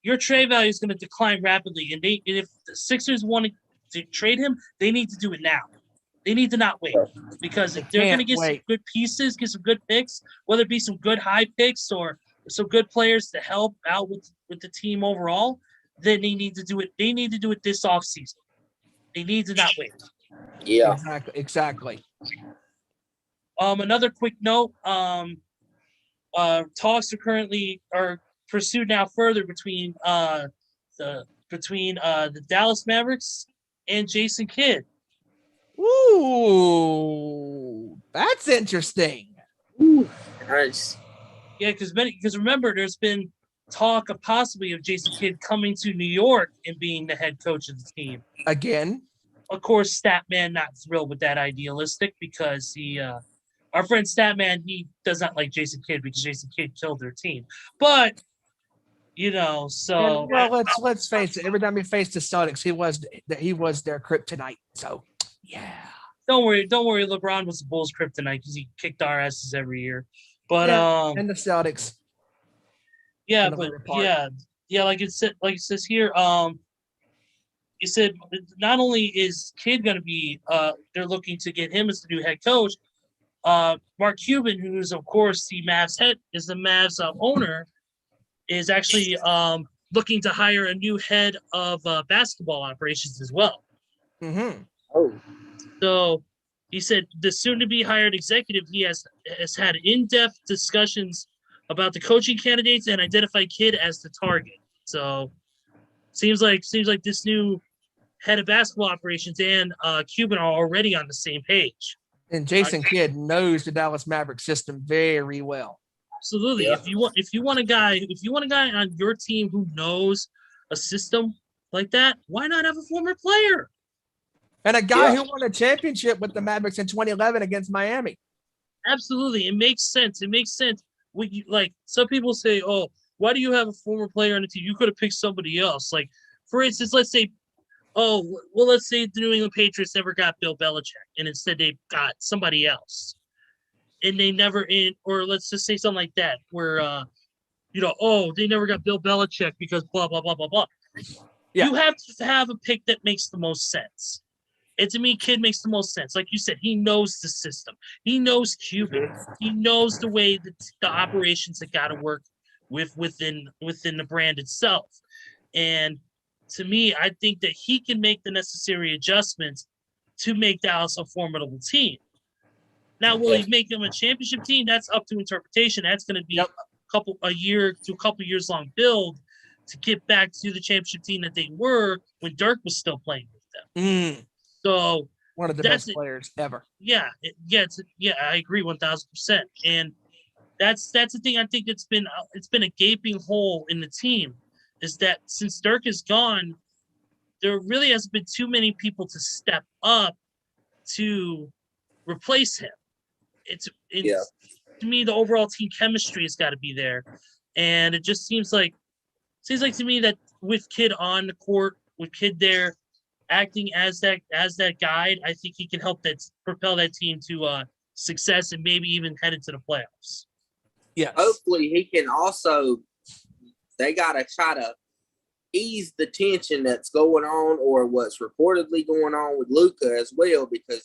your trade value is going to decline rapidly. And if the Sixers want to trade him, they need to do it now. They need to not wait, because if they're going to get some good pieces, get some good picks, whether it be some good high picks or some good players to help out with the team overall, then they need to do it. They need to do it this offseason. They need to not wait. Yeah, exactly. Another quick note. Talks are pursued now further between the Dallas Mavericks and Jason Kidd. Ooh, that's interesting. Ooh, nice. Yeah, because remember, there's been talk of possibly of Jason Kidd coming to New York and being the head coach of the team again. Of course, Statman not thrilled with that idealistic, because our friend Statman, he does not like Jason Kidd because Jason Kidd killed their team. But so let's face it. Every time he faced the Celtics, he was their kryptonite. So yeah. Don't worry, LeBron was the Bulls' kryptonite because he kicked our asses every year. But and the Celtics. Yeah, but like it says here, he said not only is Kidd going to be, they're looking to get him as the new head coach. Mark Cuban, who is of course the Mavs owner, is actually looking to hire a new head of basketball operations as well. Mm-hmm. Oh, So he said the soon-to-be hired executive he has had in-depth discussions about the coaching candidates and identified Kidd as the target. So seems like this new head of basketball operations and Cuban are already on the same page. And Jason Kidd knows the Dallas Mavericks system very well. Absolutely. Yeah. If you want a guy on your team who knows a system like that, why not have a former player? And a guy who won a championship with the Mavericks in 2011 against Miami. Absolutely. It makes sense. When you, like, some people say, oh, why do you have a former player on the team? You could have picked somebody else. Like, for instance, let's say the New England Patriots never got Bill Belichick, and instead they got somebody else. And they never or let's just say something like that, where they never got Bill Belichick because blah blah blah blah blah. Yeah. You have to have a pick that makes the most sense. And to me, Kidd makes the most sense. Like you said, he knows the system. He knows Cuban. He knows the way that the operations that got to work within the brand itself. And to me, I think that he can make the necessary adjustments to make Dallas a formidable team. Now, will he make them a championship team? That's up to interpretation. That's going to be a year to a couple years long build to get back to the championship team that they were when Dirk was still playing with them. So one of the best players ever. Yeah, I agree 1,000%. And that's the thing. I think it's been a gaping hole in the team, is that since Dirk is gone, there really hasn't been too many people to step up to replace him. To me, the overall team chemistry has got to be there, and it just seems like to me that with Kidd on the court, with Kidd there, acting as that guide, I think he can help propel that team to success and maybe even head into the playoffs. Yes. Hopefully he can also. They gotta try to ease the tension that's going on, or what's reportedly going on with Luka as well, because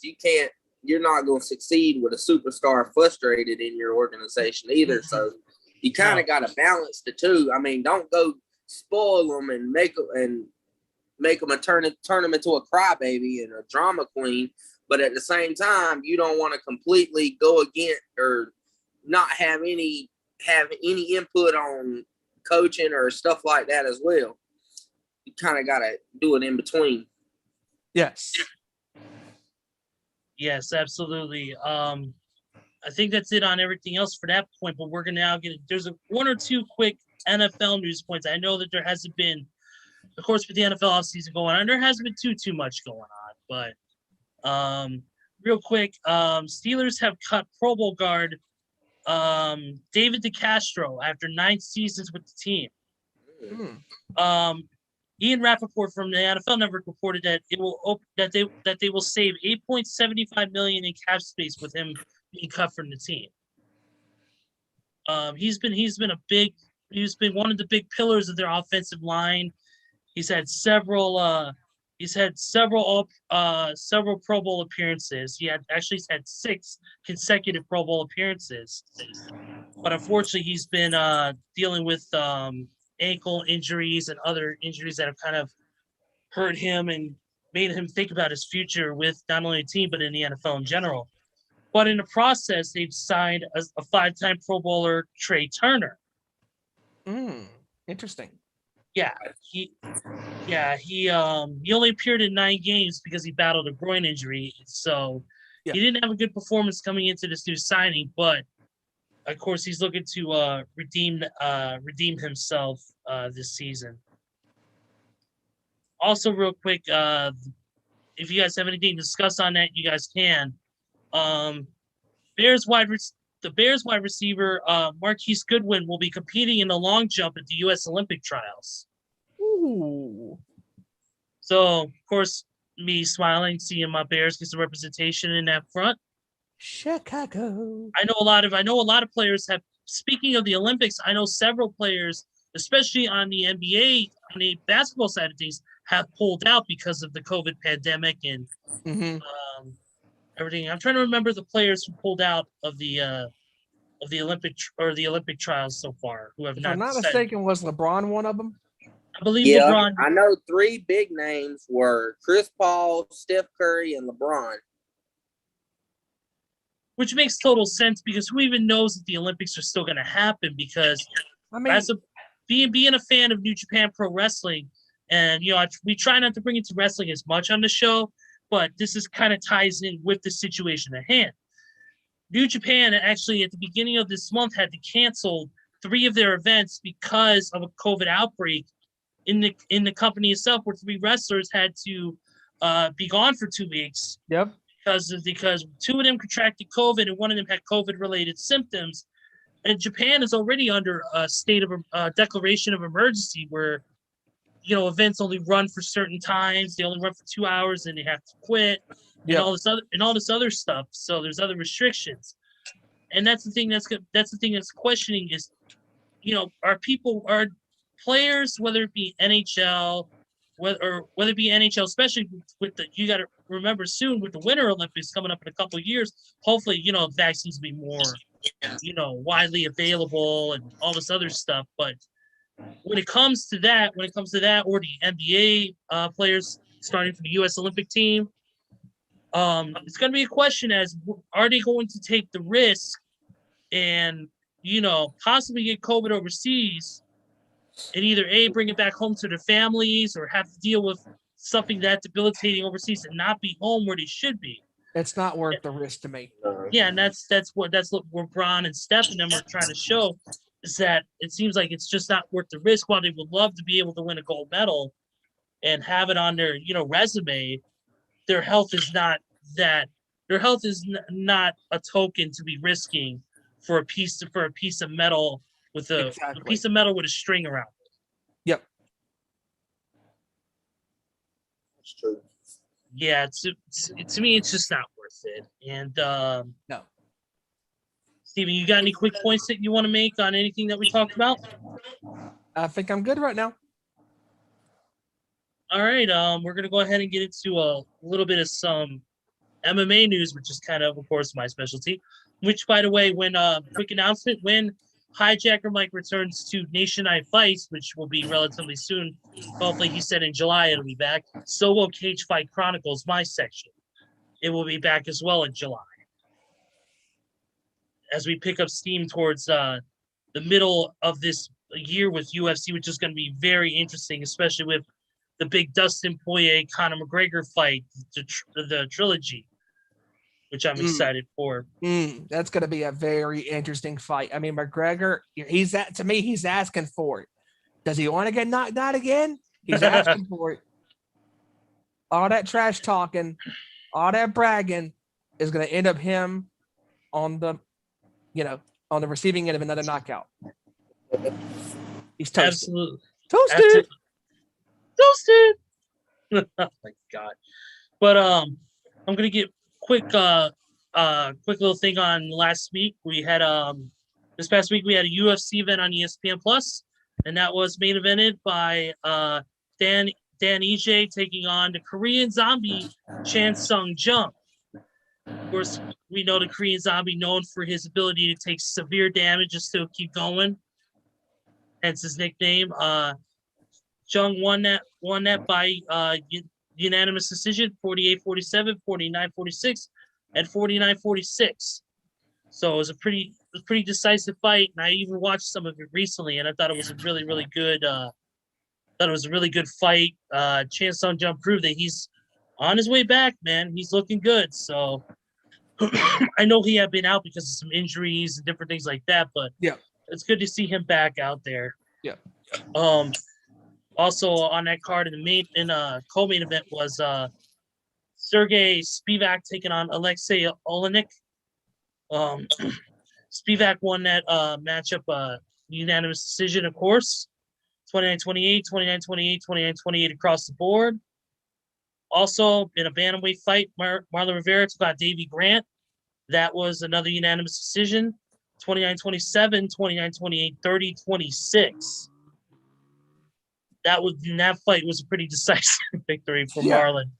you're not going to succeed with a superstar frustrated in your organization either. So you kind of got to balance the two. I mean, don't go spoil them and make them turn them into a crybaby and a drama queen. But at the same time, you don't want to completely go against or not have any input on coaching or stuff like that as well. You kind of got to do it in between. Yes. Yes, absolutely. I think that's it on everything else for that point, but we're going to now there's one or two quick NFL news points. I know that there hasn't been, of course, with the NFL offseason going on, there hasn't been too much going on, but real quick, Steelers have cut Pro Bowl guard David DeCastro after 9 seasons with the team. Ian Rappaport from the NFL Network reported that they will save $8.75 million in cap space with him being cut from the team. He's been one of the big pillars of their offensive line. He's had several Pro Bowl appearances. He's had 6 consecutive Pro Bowl appearances, but unfortunately, he's been dealing with ankle injuries and other injuries that have kind of hurt him and made him think about his future with not only the team but in the NFL in general. But in the process, they've signed a 5-time Pro Bowler, Trey Turner. Interesting. He only appeared in 9 games because he battled a groin injury. So he didn't have a good performance coming into this new signing, but of course he's looking to redeem himself this season. Also, real quick, if you guys have anything to discuss on that, you guys can. The Bears wide receiver Marquise Goodwin will be competing in the long jump at the U.S. Olympic trials. Ooh. So, of course, me smiling, seeing my Bears get some representation in that front. Chicago. I know a lot of players have. Speaking of the Olympics, I know several players, especially on the NBA, on the basketball side of things, have pulled out because of the COVID pandemic and everything. I'm trying to remember the players who pulled out of the Olympic trials so far who have If not. I'm not mistaken, was LeBron one of them? I believe Yeah, LeBron. I know 3 big names were Chris Paul, Steph Curry, and LeBron. Which makes total sense because who even knows that the Olympics are still going to happen? Because being a fan of New Japan Pro Wrestling, and we try not to bring it to wrestling as much on the show, but this is kind of ties in with the situation at hand. New Japan actually at the beginning of this month had to cancel 3 of their events because of a COVID outbreak in the company itself, where 3 wrestlers had to be gone for 2 weeks. Yep. Because 2 of them contracted COVID and 1 of them had COVID-related symptoms. And Japan is already under a state of declaration of emergency where, events only run for certain times. They only run for 2 hours and they have to quit and all this other stuff. So there's other restrictions. And that's the thing that's questioning is, are players, whether it be NHL, whether it be NHL, especially with you got to remember soon with the Winter Olympics coming up in a couple of years, hopefully, vaccines will be more, widely available and all this other stuff. But when it comes to that, or the NBA players starting for the U.S. Olympic team, it's going to be a question as, are they going to take the risk and, possibly get COVID overseas and either bring it back home to their families or have to deal with something that debilitating overseas and not be home where they should be. It's not worth the risk to me. Yeah, and that's what LeBron and Steph and them are trying to show, is that it seems like it's just not worth the risk. While they would love to be able to win a gold medal and have it on their resume, their health is not that. Their health is not a token to be risking for a piece of metal with a piece of metal with a string around it. Yep. That's true. Yeah, to me, it's just not worth it. And no. Steven, you got any quick points that you want to make on anything that we talked about? I think I'm good right now. All right, we're gonna go ahead and get into a little bit of some MMA news, which is kind of course, my specialty. Which, by the way, quick announcement, when Hijacker Mike returns to Nationwide Fights, which will be relatively soon. Hopefully, he said in July it'll be back. So will Cage Fight Chronicles, my section. It will be back as well in July. As we pick up steam towards the middle of this year with UFC, which is going to be very interesting, especially with the big Dustin Poirier, Conor McGregor fight, the trilogy, which I'm excited for. That's going to be a very interesting fight. I mean, McGregor, he's asking for it. Does he want to get knocked out again? He's asking for it. All that trash talking, all that bragging is going to end up him on the receiving end of another knockout. He's toasted. Absolutely. Toasted. Oh my God. But I'm gonna get quick little thing on last week. We had this past week we had a UFC event on ESPN Plus, and that was main evented by Dan EJ taking on the Korean Zombie Chan Sung Jung. Of course, we know the Korean Zombie known for his ability to take severe damage and still keep going. Hence his nickname. Jung won that by unanimous decision, 48-47, 49-46, and 49-46. So it was a pretty decisive fight, and I even watched some of it recently, and I thought it was a really, really good. Fight. Chan Sung Jung proved that he's on his way back, man. He's looking good. So I know he had been out because of some injuries and different things like that, but yeah, it's good to see him back out there. Yeah. Also on that card in the co-main event was Sergey Spivak taking on Alexei Olenek. Spivak won that matchup unanimous decision, of course. 29-28, 29-28, 29-28 across the board. Also, in a bantamweight fight, Marlon Rivera took on Davey Grant. That was another unanimous decision. 29-27, 29-28, 30-26. that fight was a pretty decisive victory for Marlon.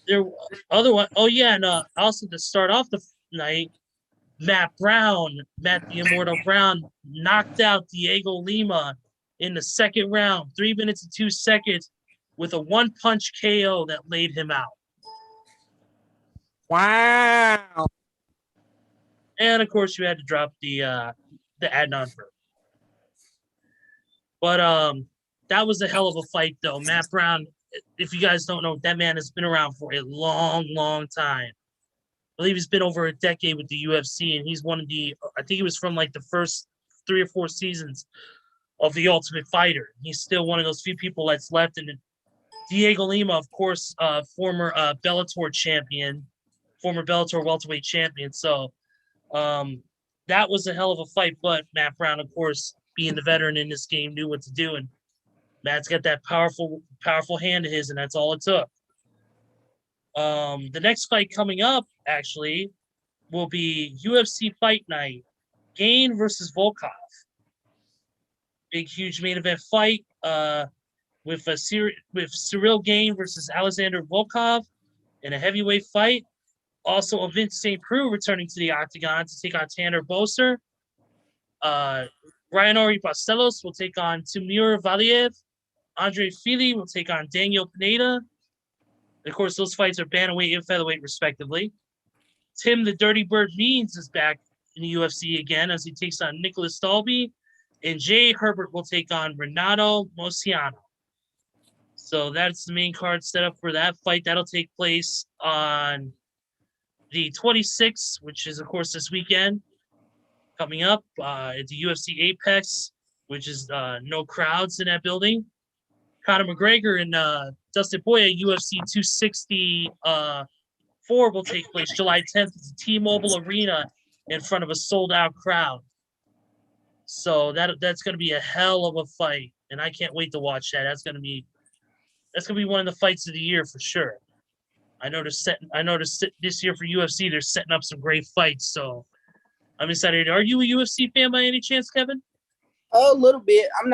There other one. Oh yeah, and also to start off the night, Matt the Immortal Brown, knocked out Diego Lima in the second round, 3 minutes and 2 seconds, with a one-punch KO that laid him out. Wow. And of course, you had to drop the Adnan Bird. But that was a hell of a fight, though. Matt Brown, if you guys don't know, that man has been around for a long, long time. I believe he's been over a decade with the UFC, and he's one of the, I think he was from like the first 3 or 4 seasons of The Ultimate Fighter. He's still one of those few people that's left. And Diego Lima, of course, former Bellator champion, former Bellator welterweight champion. So that was a hell of a fight. But Matt Brown, of course, being the veteran in this game, knew what to do. And Matt's got that powerful hand of his, and that's all it took. The next fight coming up, actually, will be UFC Fight Night, Gane versus Volkov. Big, huge main event fight with Cyril Gane versus Alexander Volkov in a heavyweight fight. Also, Vince St. Preux returning to the octagon to take on Tanner Boser. Rorie Barcelos will take on Timur Valiev. Andre Fili will take on Daniel Pineda. And of course, those fights are bantamweight and featherweight, respectively. Tim the Dirty Bird Means is back in the UFC again as he takes on Nicholas Dalby. And Jay Herbert will take on Renato Mosiano. So that's the main card set up for that fight. That'll take place on the 26th, which is, of course, this weekend. Coming up at the UFC Apex, which is no crowds in that building. Conor McGregor and Dustin Poirier, UFC 264 will take place July 10th at the T-Mobile Arena in front of a sold-out crowd. So that's going to be a hell of a fight, and I can't wait to watch that. That's going to be one of the fights of the year for sure. I noticed this year for UFC they're setting up some great fights, so I'm excited. Are you a UFC fan by any chance, Kevin? A little bit. I'm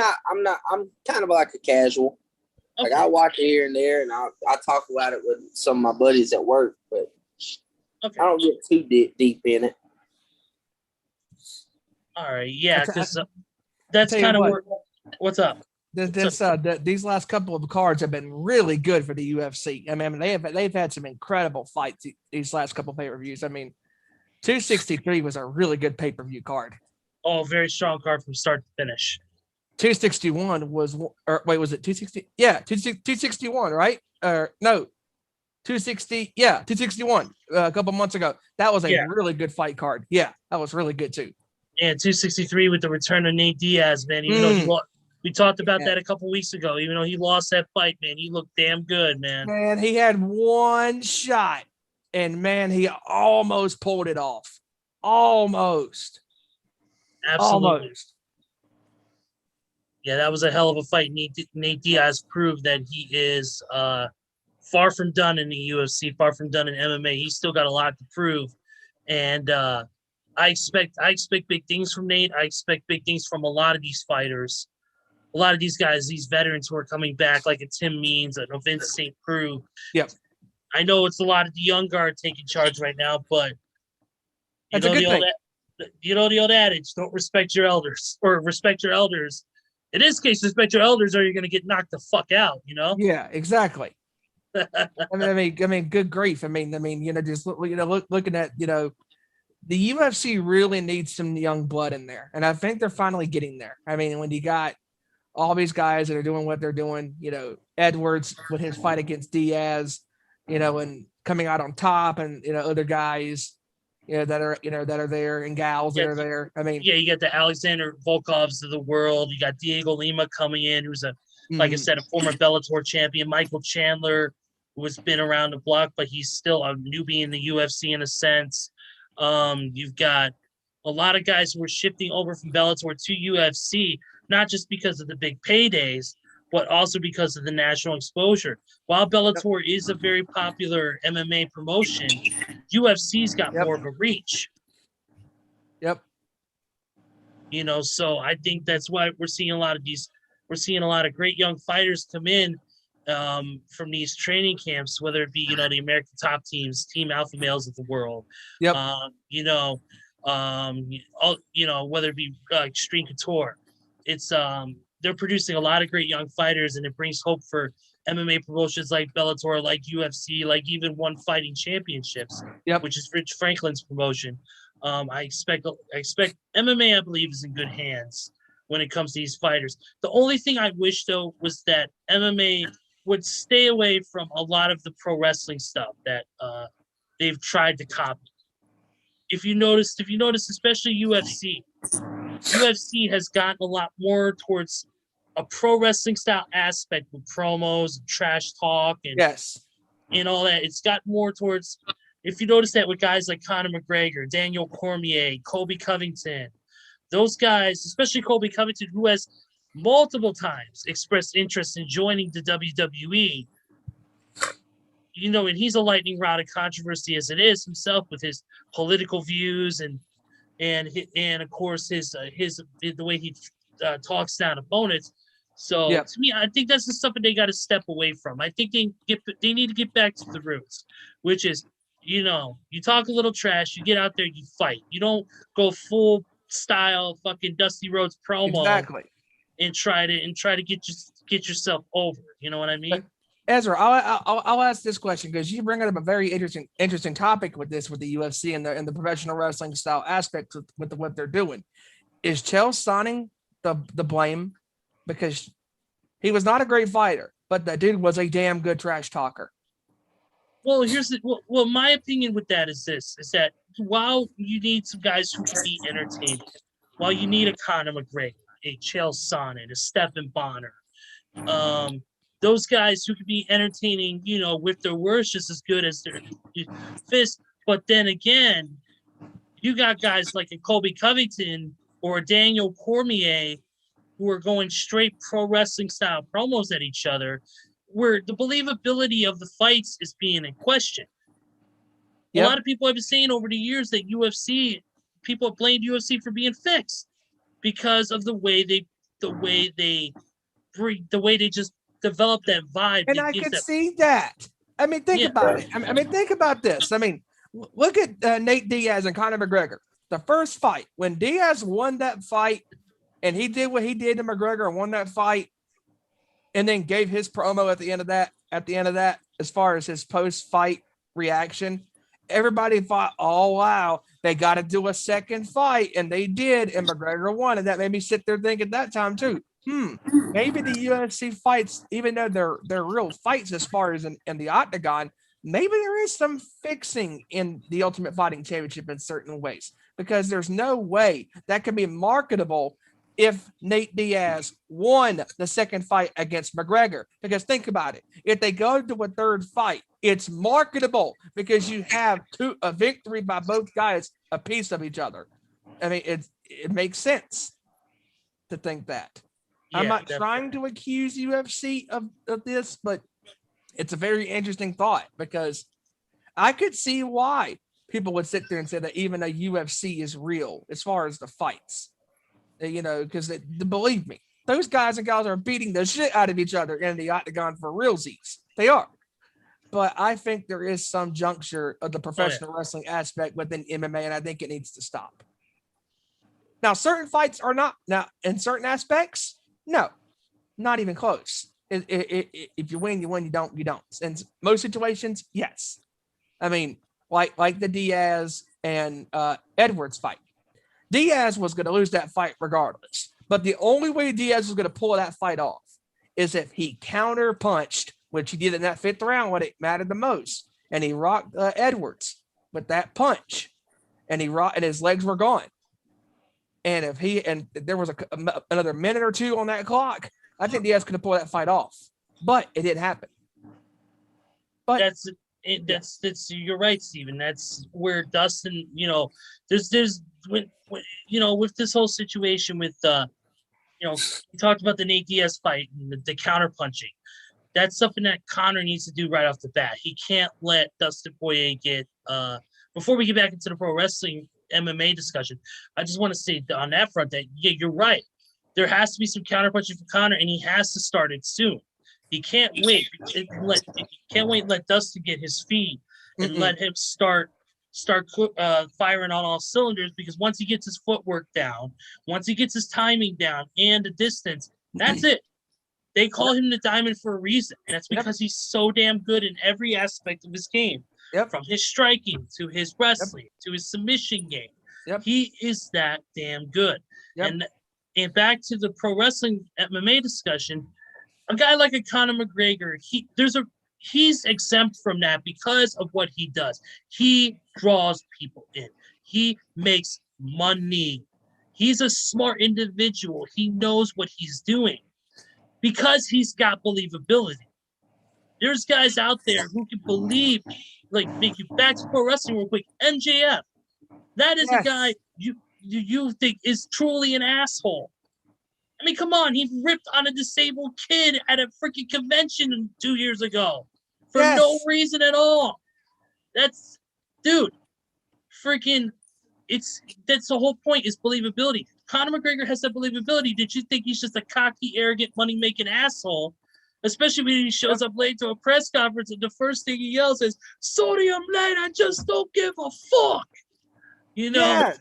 kind of like a casual. Okay. Like I watch it here and there, and I talk about it with some of my buddies at work, but okay. I don't get too deep in it. All right, yeah, because that's kind of what's up. These last couple of cards have been really good for the UFC. I mean, they've had some incredible fights these last couple of pay-per-views. I mean, 263 was a really good pay-per-view card. Oh, very strong card from start to finish. 261 was, or wait, was it 260? Yeah, 261, right? No, 260. Yeah, 261 a couple months ago. That was a really good fight card. Yeah, that was really good too. And 263 with the return of Nate Diaz, man. Even though we talked about that a couple weeks ago. Even though he lost that fight, man, he looked damn good, man. Man, he had one shot, and man, he almost pulled it off. Almost. Absolutely. Almost. Yeah, that was a hell of a fight. Nate Diaz proved that he is far from done in the UFC, far from done in MMA. He's still got a lot to prove, and I expect big things from Nate. I expect big things from a lot of these fighters, a lot of these guys, these veterans who are coming back, like a Tim Means, a Vince St. Preux. Yep. I know it's a lot of the young guard taking charge right now, but that's a good thing. You know the old adage: don't respect your elders, or respect your elders. In this case, respect your elders, or you're going to get knocked the fuck out. You know? Yeah, exactly. I mean, good grief. I mean, just looking at, the UFC really needs some young blood in there, and I think they're finally getting there. I mean, when you got all these guys that are doing what they're doing, Edwards with his fight against Diaz, and coming out on top, and other guys, that are there, and gals that are there. I mean, yeah, you got the Alexander Volkovs of the world. You got Diego Lima coming in, who's like I said, a former Bellator champion. Michael Chandler, who has been around the block, but he's still a newbie in the UFC in a sense. You've got a lot of guys who are shifting over from Bellator to UFC, not just because of the big paydays, but also because of the national exposure. While Bellator is a very popular MMA promotion, UFC's got more of a reach. Yep. So I think that's why we're seeing a lot of great young fighters come in from these training camps, whether it be, the American top teams, Team Alpha Males of the world. Yep. Whether it be Extreme Couture. It's they're producing a lot of great young fighters, and it brings hope for MMA promotions like Bellator, like UFC, like even One Fighting Championships, Yep. which is Rich Franklin's promotion. I expect MMA, I believe, is in good hands when it comes to these fighters. The only thing I wish, though, was that MMA would stay away from a lot of the pro wrestling stuff that they've tried to copy. If you notice, especially UFC has gotten a lot more towards a pro wrestling style aspect with promos and trash talk and all that. It's got more towards, if you notice that with guys like Conor McGregor, Daniel Cormier, Colby Covington, those guys, especially Colby Covington, who has multiple times expressed interest in joining the WWE, and he's a lightning rod of controversy as it is himself with his political views and of course his the way he talks down opponents. So to me, I think that's the stuff that they got to step away from. I think they need to get back to the roots, which is, you talk a little trash, you get out there, you fight. You don't go full style fucking Dusty Rhodes promo and try to get yourself over. You know what I mean? But Ezra, I'll ask this question because you bring up a very interesting topic with the UFC and the professional wrestling style aspects with what they're doing. Is Chael Sonnen the blame? Because he was not a great fighter, but that dude was a damn good trash talker. Well, my opinion with that is that while you need some guys who can be entertaining, while you need a Conor McGregor, a Chael Sonnen, a Stephen Bonner, those guys who can be entertaining, with their words just as good as their fists. But then again, you got guys like a Colby Covington or a Daniel Cormier who are going straight pro wrestling style promos at each other, where the believability of the fights is being in question. A lot of people have been saying over the years that people have blamed UFC for being fixed because of the way they just develop that vibe. And I could see that. I mean, think about it. I mean, think about this. I mean, look at Nate Diaz and Conor McGregor. The first fight, when Diaz won that fight, and he did what he did to McGregor and won that fight, and then gave his promo at the end of that, as far as his post-fight reaction, everybody thought, oh, wow, they got to do a second fight. And they did, and McGregor won. And that made me sit there thinking that time too, maybe the UFC fights, even though they're real fights as far as in the octagon, maybe there is some fixing in the Ultimate Fighting Championship in certain ways, because there's no way that can be marketable if Nate Diaz won the second fight against McGregor. Because think about it. If they go to a third fight, it's marketable because you have a victory by both guys, a piece of each other. I mean, it makes sense to think that. Yeah, I'm not trying to accuse UFC of this, but it's a very interesting thought, because I could see why people would sit there and say that even a UFC is real as far as the fights. Because believe me, those guys and gals are beating the shit out of each other in the octagon for realsies. They are. But I think there is some juncture of the professional wrestling aspect within MMA, and I think it needs to stop. Now, certain fights are not. Now, in certain aspects, no, not even close. If you win, you win. You don't, you don't. In most situations, yes. I mean, like the Diaz and Edwards fight. Diaz was going to lose that fight regardless. But the only way Diaz was going to pull that fight off is if he counter punched, which he did in that fifth round when it mattered the most. And he rocked Edwards with that punch. And his legs were gone. And if there was another minute or two on that clock, I think Diaz could have pulled that fight off. But it didn't happen. But that's you're right, Steven. That's where Dustin, there's with this whole situation with we talked about the Nate Diaz fight and the counter punching. That's something that Conor needs to do right off the bat. He can't let Dustin Poirier get before we get back into the pro wrestling MMA discussion. I just want to say on that front that, yeah, you're right. There has to be some counterpunching for Conor, and he has to start it soon. He can't wait. Let Dustin get his feet and let him start firing on all cylinders, because once he gets his footwork down, once he gets his timing down and the distance, that's it. They call him the Diamond for a reason, and that's because he's so damn good in every aspect of his game, from his striking to his wrestling to his submission game. He is that damn good. And back to the pro wrestling MMA discussion, a guy like a Conor McGregor, he's exempt from that because of what he does. He draws people in. He makes money. He's a smart individual. He knows what he's doing because he's got believability. There's guys out there who can believe, like, make you back to pro wrestling real quick. MJF, that is a guy you think is truly an asshole. I mean, come on, he ripped on a disabled kid at a freaking convention 2 years ago for no reason at all. That's, dude, freaking, that's the whole point, is believability. Conor McGregor has that believability. Did you think he's just a cocky, arrogant, money-making asshole? Especially when he shows up late to a press conference and the first thing he yells is, "Sorry I'm late, I just don't give a fuck." You know?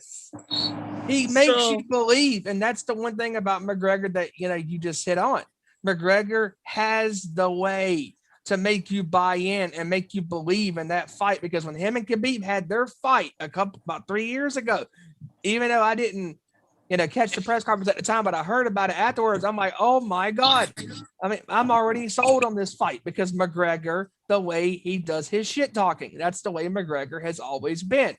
He makes you believe, and that's the one thing about McGregor that, you just hit on. McGregor has the way to make you buy in and make you believe in that fight, because when him and Khabib had their fight about 3 years ago, even though I didn't catch the press conference at the time, but I heard about it afterwards, I'm like, oh my God. I mean, I'm already sold on this fight, because McGregor, the way he does his shit talking, that's the way McGregor has always been.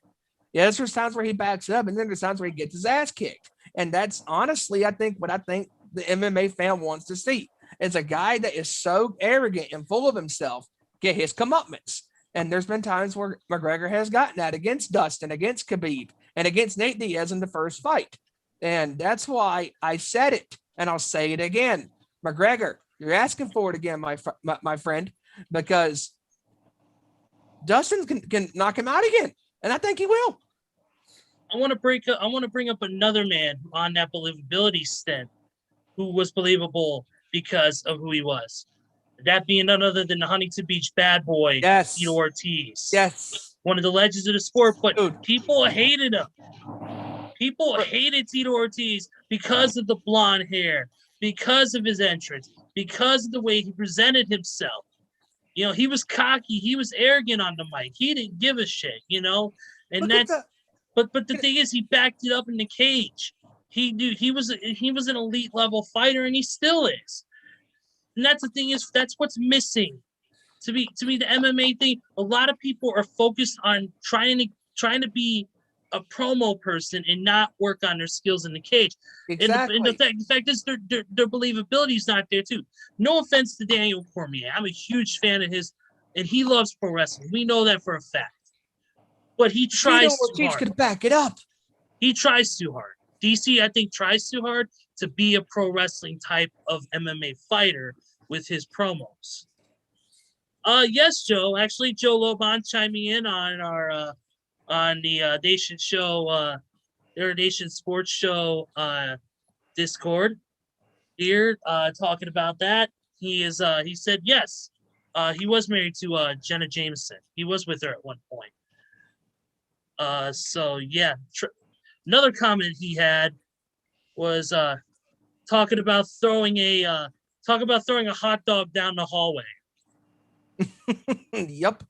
Yes, there's times where he backs up, and then there's times where he gets his ass kicked. And that's honestly, I think the MMA fan wants to see. It's a guy that is so arrogant and full of himself, get his comeuppance. And there's been times where McGregor has gotten that against Dustin, against Khabib, and against Nate Diaz in the first fight. And that's why I said it, and I'll say it again. McGregor, you're asking for it again, my friend, because Dustin can knock him out again, and I think he will. I want to bring up another man on that believability stint who was believable because of who he was. That being none other than the Huntington Beach bad boy, Tito Ortiz. Yes. One of the legends of the sport, but people hated him. People hated Tito Ortiz because of the blonde hair, because of his entrance, because of the way he presented himself. He was cocky, he was arrogant on the mic. He didn't give a shit, And but the thing is, he backed it up in the cage. He knew he was an elite level fighter, and he still is. And that's the thing, is that's what's missing. To me, the MMA thing, a lot of people are focused on trying to be a promo person and not work on their skills in the cage. Exactly. And the fact is, their believability is not there too. No offense to Daniel Cormier, I'm a huge fan of his, and he loves pro wrestling. We know that for a fact. But he tries too hard. Could back it up. He tries too hard. DC, I think, tries too hard to be a pro wrestling type of MMA fighter with his promos. Yes, Joe. Actually, Joe Lobon chiming in on our on the Nation Show, their Nation Sports Show Discord here, talking about that. He said yes. He was married to Jenna Jameson. He was with her at one point. So yeah, another comment he had was talking about throwing a hot dog down the hallway. Yep.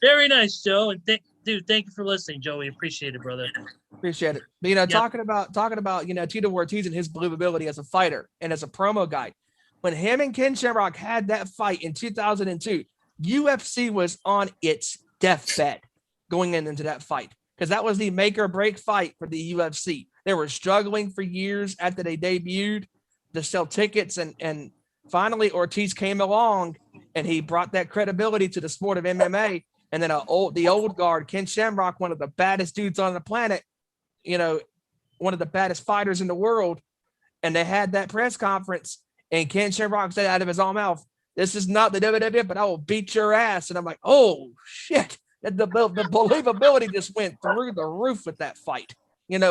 Very nice, Joe. And thank you for listening, Joe. We appreciate it, brother. Appreciate it. But, talking about Tito Ortiz and his believability as a fighter and as a promo guy. When him and Ken Shamrock had that fight in 2002, UFC was on its deathbed going into that fight, because that was the make or break fight for the UFC. They were struggling for years after they debuted to sell tickets, and finally Ortiz came along and he brought that credibility to the sport of MMA. And then the old guard, Ken Shamrock, one of the baddest dudes on the planet, one of the baddest fighters in the world. And they had that press conference, and Ken Shamrock said out of his own mouth, "This is not the WWF, but I will beat your ass." And I'm like, oh shit. The believability just went through the roof with that fight. And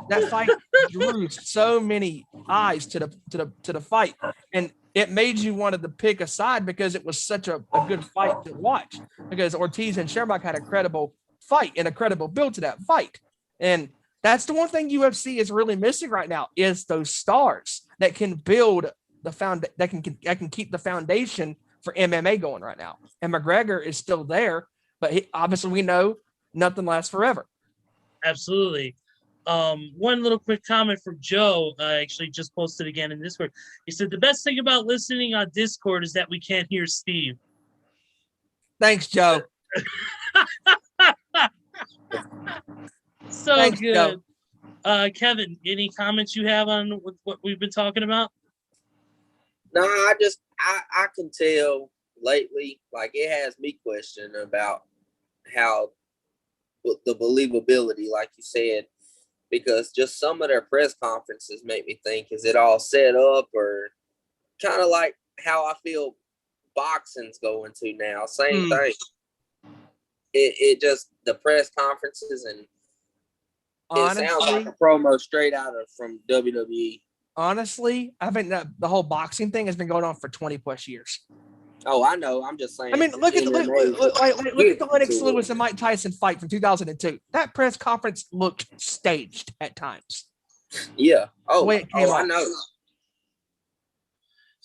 that fight drew so many eyes to the fight, and it made you wanted to pick a side because it was such a good fight to watch, because Ortiz and Sherlock had a credible fight and a credible build to that fight. And that's the one thing UFC is really missing right now, is those stars that can build that can keep the foundation for MMA going right now. And McGregor is still there, but obviously we know nothing lasts forever. Absolutely. One little quick comment from Joe. I actually just posted again in Discord. He said, the best thing about listening on Discord is that we can't hear Steve. Thanks, Joe. So Thanks, good. Kevin, any comments you have on what we've been talking about? No, I can tell lately, like, it has me questioning about how the believability, like you said, because just some of their press conferences make me think, is it all set up, or kind of like how I feel boxing's going to now? Same thing. It just, the press conferences, and honestly, it sounds like a promo straight out of from WWE. Honestly, I think that the whole boxing thing has been going on for 20 plus years. Oh, I know. I'm just saying. I mean, look at the Lennox Lewis and Mike Tyson fight from 2002. That press conference looked staged at times. Yeah. I know.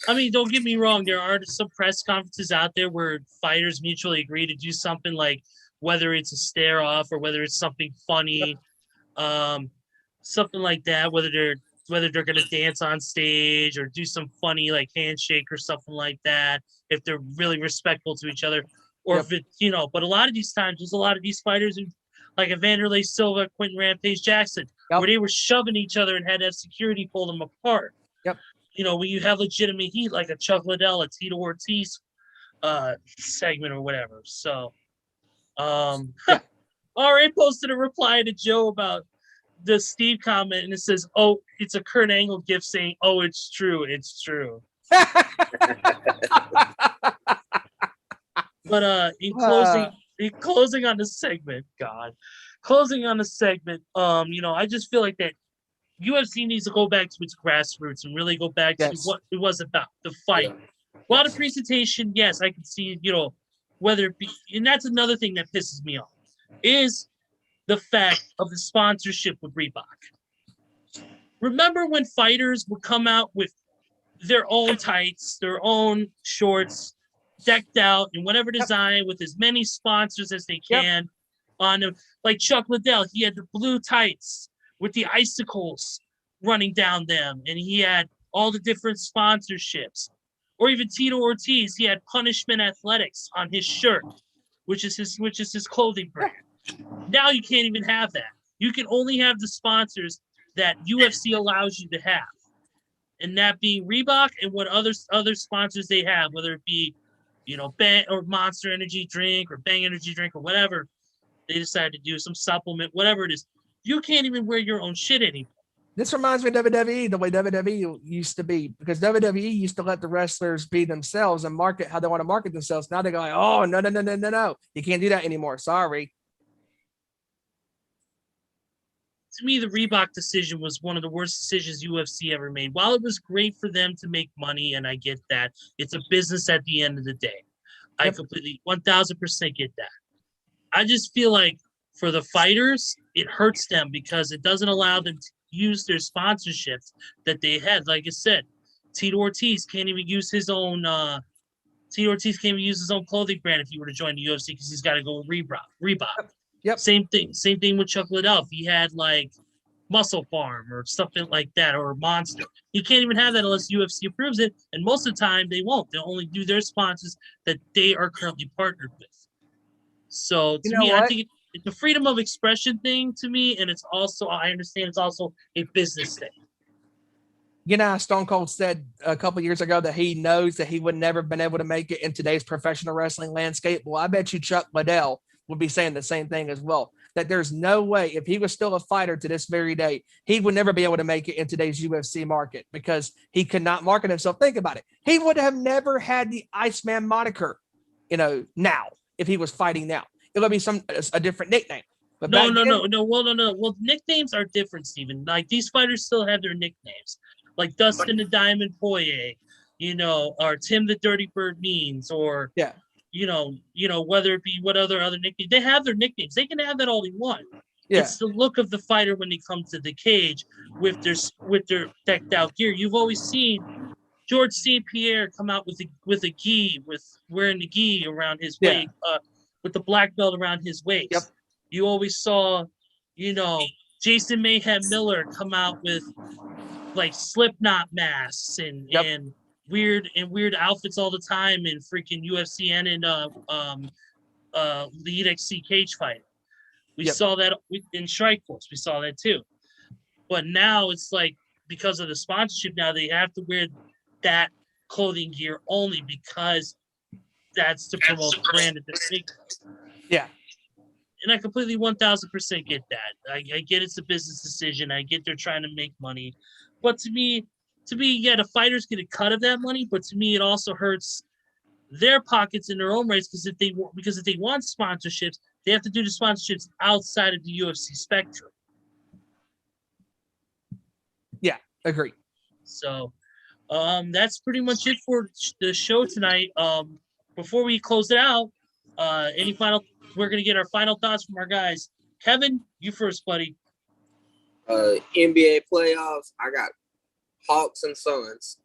I mean, don't get me wrong. There are some press conferences out there where fighters mutually agree to do something, like whether it's a stare off or whether it's something funny, something like that. Whether they're going to dance on stage or do some funny like handshake or something like that, if they're really respectful to each other, or if it, but a lot of these times, there's a lot of these fighters who, like Evanderlei Silva, Quentin Rampage Jackson, where they were shoving each other and had to have security pull them apart. Yep. When you have legitimate heat, like a Chuck Liddell, a Tito Ortiz segment or whatever. So, RA posted a reply to Joe about the Steve comment, and it says, "Oh, it's a Kurt Angle gift saying, oh, it's true. It's true." But in closing on the segment, I just feel like that UFC needs to go back to its grassroots and really go back to what it was about, the fight. While the presentation, yes, I can see, whether it be, and that's another thing that pisses me off, is the fact of the sponsorship with Reebok. Remember when fighters would come out with their own tights, their own shorts, decked out in whatever design with as many sponsors as they can on them? Like Chuck Liddell, he had the blue tights with the icicles running down them, and he had all the different sponsorships. Or even Tito Ortiz, he had Punishment Athletics on his shirt, which is his clothing brand. Now you can't even have that. You can only have the sponsors that UFC allows you to have, and that being Reebok and what other sponsors they have, whether it be, Bang or Monster Energy Drink or Bang Energy Drink or whatever they decide to do, some supplement, whatever it is. You can't even wear your own shit anymore. This reminds me of WWE, the way WWE used to be, because WWE used to let the wrestlers be themselves and market how they want to market themselves. Now they go, oh, no. You can't do that anymore. Sorry. To me, the Reebok decision was one of the worst decisions UFC ever made. While it was great for them to make money, and I get that, it's a business at the end of the day. I completely 1000% get that. I just feel like for the fighters, it hurts them because it doesn't allow them to use their sponsorships that they had. Like I said, Tito Ortiz can't even use his own clothing brand if he were to join the UFC, because he's got to go with Reebok. Yep. Same thing with Chuck Liddell. If he had like Muscle Farm or something like that, or Monster, he can't even have that unless UFC approves it. And most of the time they won't. They'll only do their sponsors that they are currently partnered with. So to me, I think it's a freedom of expression thing to me, and it's also, I understand, it's also a business thing. Stone Cold said a couple years ago that he knows that he would never have been able to make it in today's professional wrestling landscape. Well, I bet you Chuck Liddell would be saying the same thing as well, that there's no way, if he was still a fighter to this very day, he would never be able to make it in today's UFC market because he could not market himself. Think about it. He would have never had the Iceman moniker, now, if he was fighting now. It would be a different nickname. But No, back no, then, no, no. Well, no, no. Well, nicknames are different, Steven. Like these fighters still have their nicknames, like Dustin the Diamond Poirier, or Tim the Dirty Bird Means, or yeah, whether it be what other nicknames they have their nicknames. They can have that all they want. yeah, It's the look of the fighter when they come to the cage with their decked out gear. You've always seen George St. Pierre come out with a gi, with wearing the gi around his yeah, waist, with the black belt around his yep, waist. You always saw, Jason Mayhem Miller come out with like Slipknot masks and yep, and weird outfits all the time in freaking UFC and in lead XC cage fighting. We yep, saw that in Strike Force. We saw that too. But now it's like because of the sponsorship, now they have to wear that clothing gear only because that's to promote the brand at this big. yeah, And I completely 1000% get that. I get it's a business decision. I get they're trying to make money. But to me, yeah, the fighters get a cut of that money. But to me, it also hurts their pockets in their own rights because if they want sponsorships, they have to do the sponsorships outside of the UFC spectrum. yeah. Agree. So that's pretty much it for the show tonight. Before we close it out, we're gonna get our final thoughts from our guys. Kevin, you first, buddy. NBA playoffs. I got Hawks and Suns.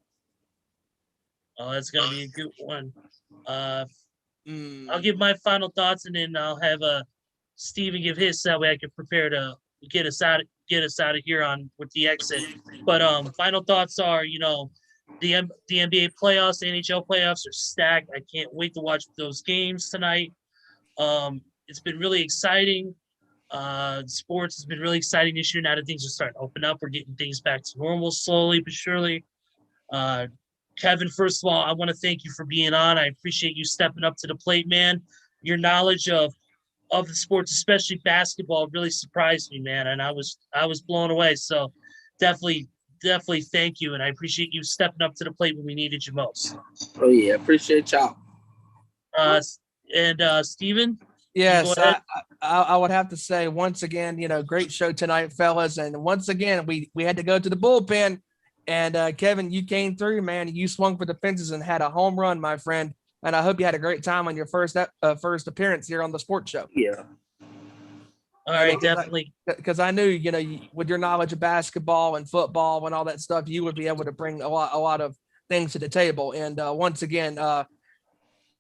Oh, that's gonna be a good one. I'll give my final thoughts and then I'll have Steven give his so that way I can prepare to get us out of here on with the exit. But final thoughts are, the NBA playoffs, the NHL playoffs are stacked. I can't wait to watch those games tonight. It's been really exciting. Sports has been really exciting this year. Now that things are starting to open up, we're getting things back to normal slowly but surely. Kevin, first of all, I want to thank you for being on. I appreciate you stepping up to the plate, man. Your knowledge of the sports, especially basketball, really surprised me, man, and I was blown away. So definitely thank you, and I appreciate you stepping up to the plate when we needed you most. Oh yeah, appreciate y'all. And Steven? Yes, I would have to say once again, great show tonight, fellas. And once again, we had to go to the bullpen. And Kevin, you came through, man. You swung for the fences and had a home run, my friend. And I hope you had a great time on your first appearance here on the sports show. Yeah. All right, definitely. Because I knew, with your knowledge of basketball and football and all that stuff, you would be able to bring a lot of things to the table. And once again,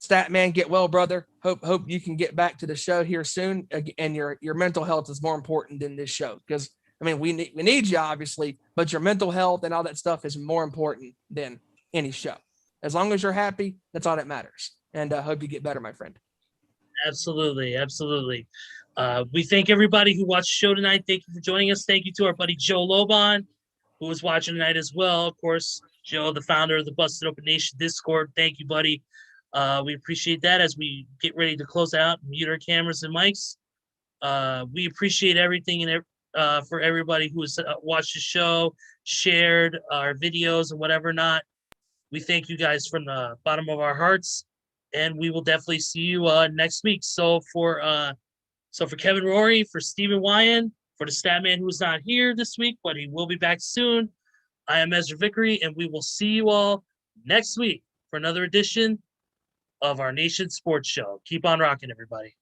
Statman, get well, brother. Hope you can get back to the show here soon. And your mental health is more important than this show because we need you obviously, but your mental health and all that stuff is more important than any show. As long as you're happy, that's all that matters. And I hope you get better, my friend. Absolutely. We thank everybody who watched the show tonight. Thank you for joining us. Thank you to our buddy Joe Lobon, who was watching tonight as well. Of course, Joe, the founder of the Busted Open Nation Discord. Thank you, buddy. We appreciate that as we get ready to close out and mute our cameras and mics. We appreciate everything and for everybody who has watched the show, shared our videos and whatever not. We thank you guys from the bottom of our hearts, and we will definitely see you next week. So for Kevin Rorie, for Stephen Wyand, for the Statman who is not here this week, but he will be back soon, I am Ezra Vickery, and we will see you all next week for another edition of our Nation Sports Show. Keep on rocking, everybody.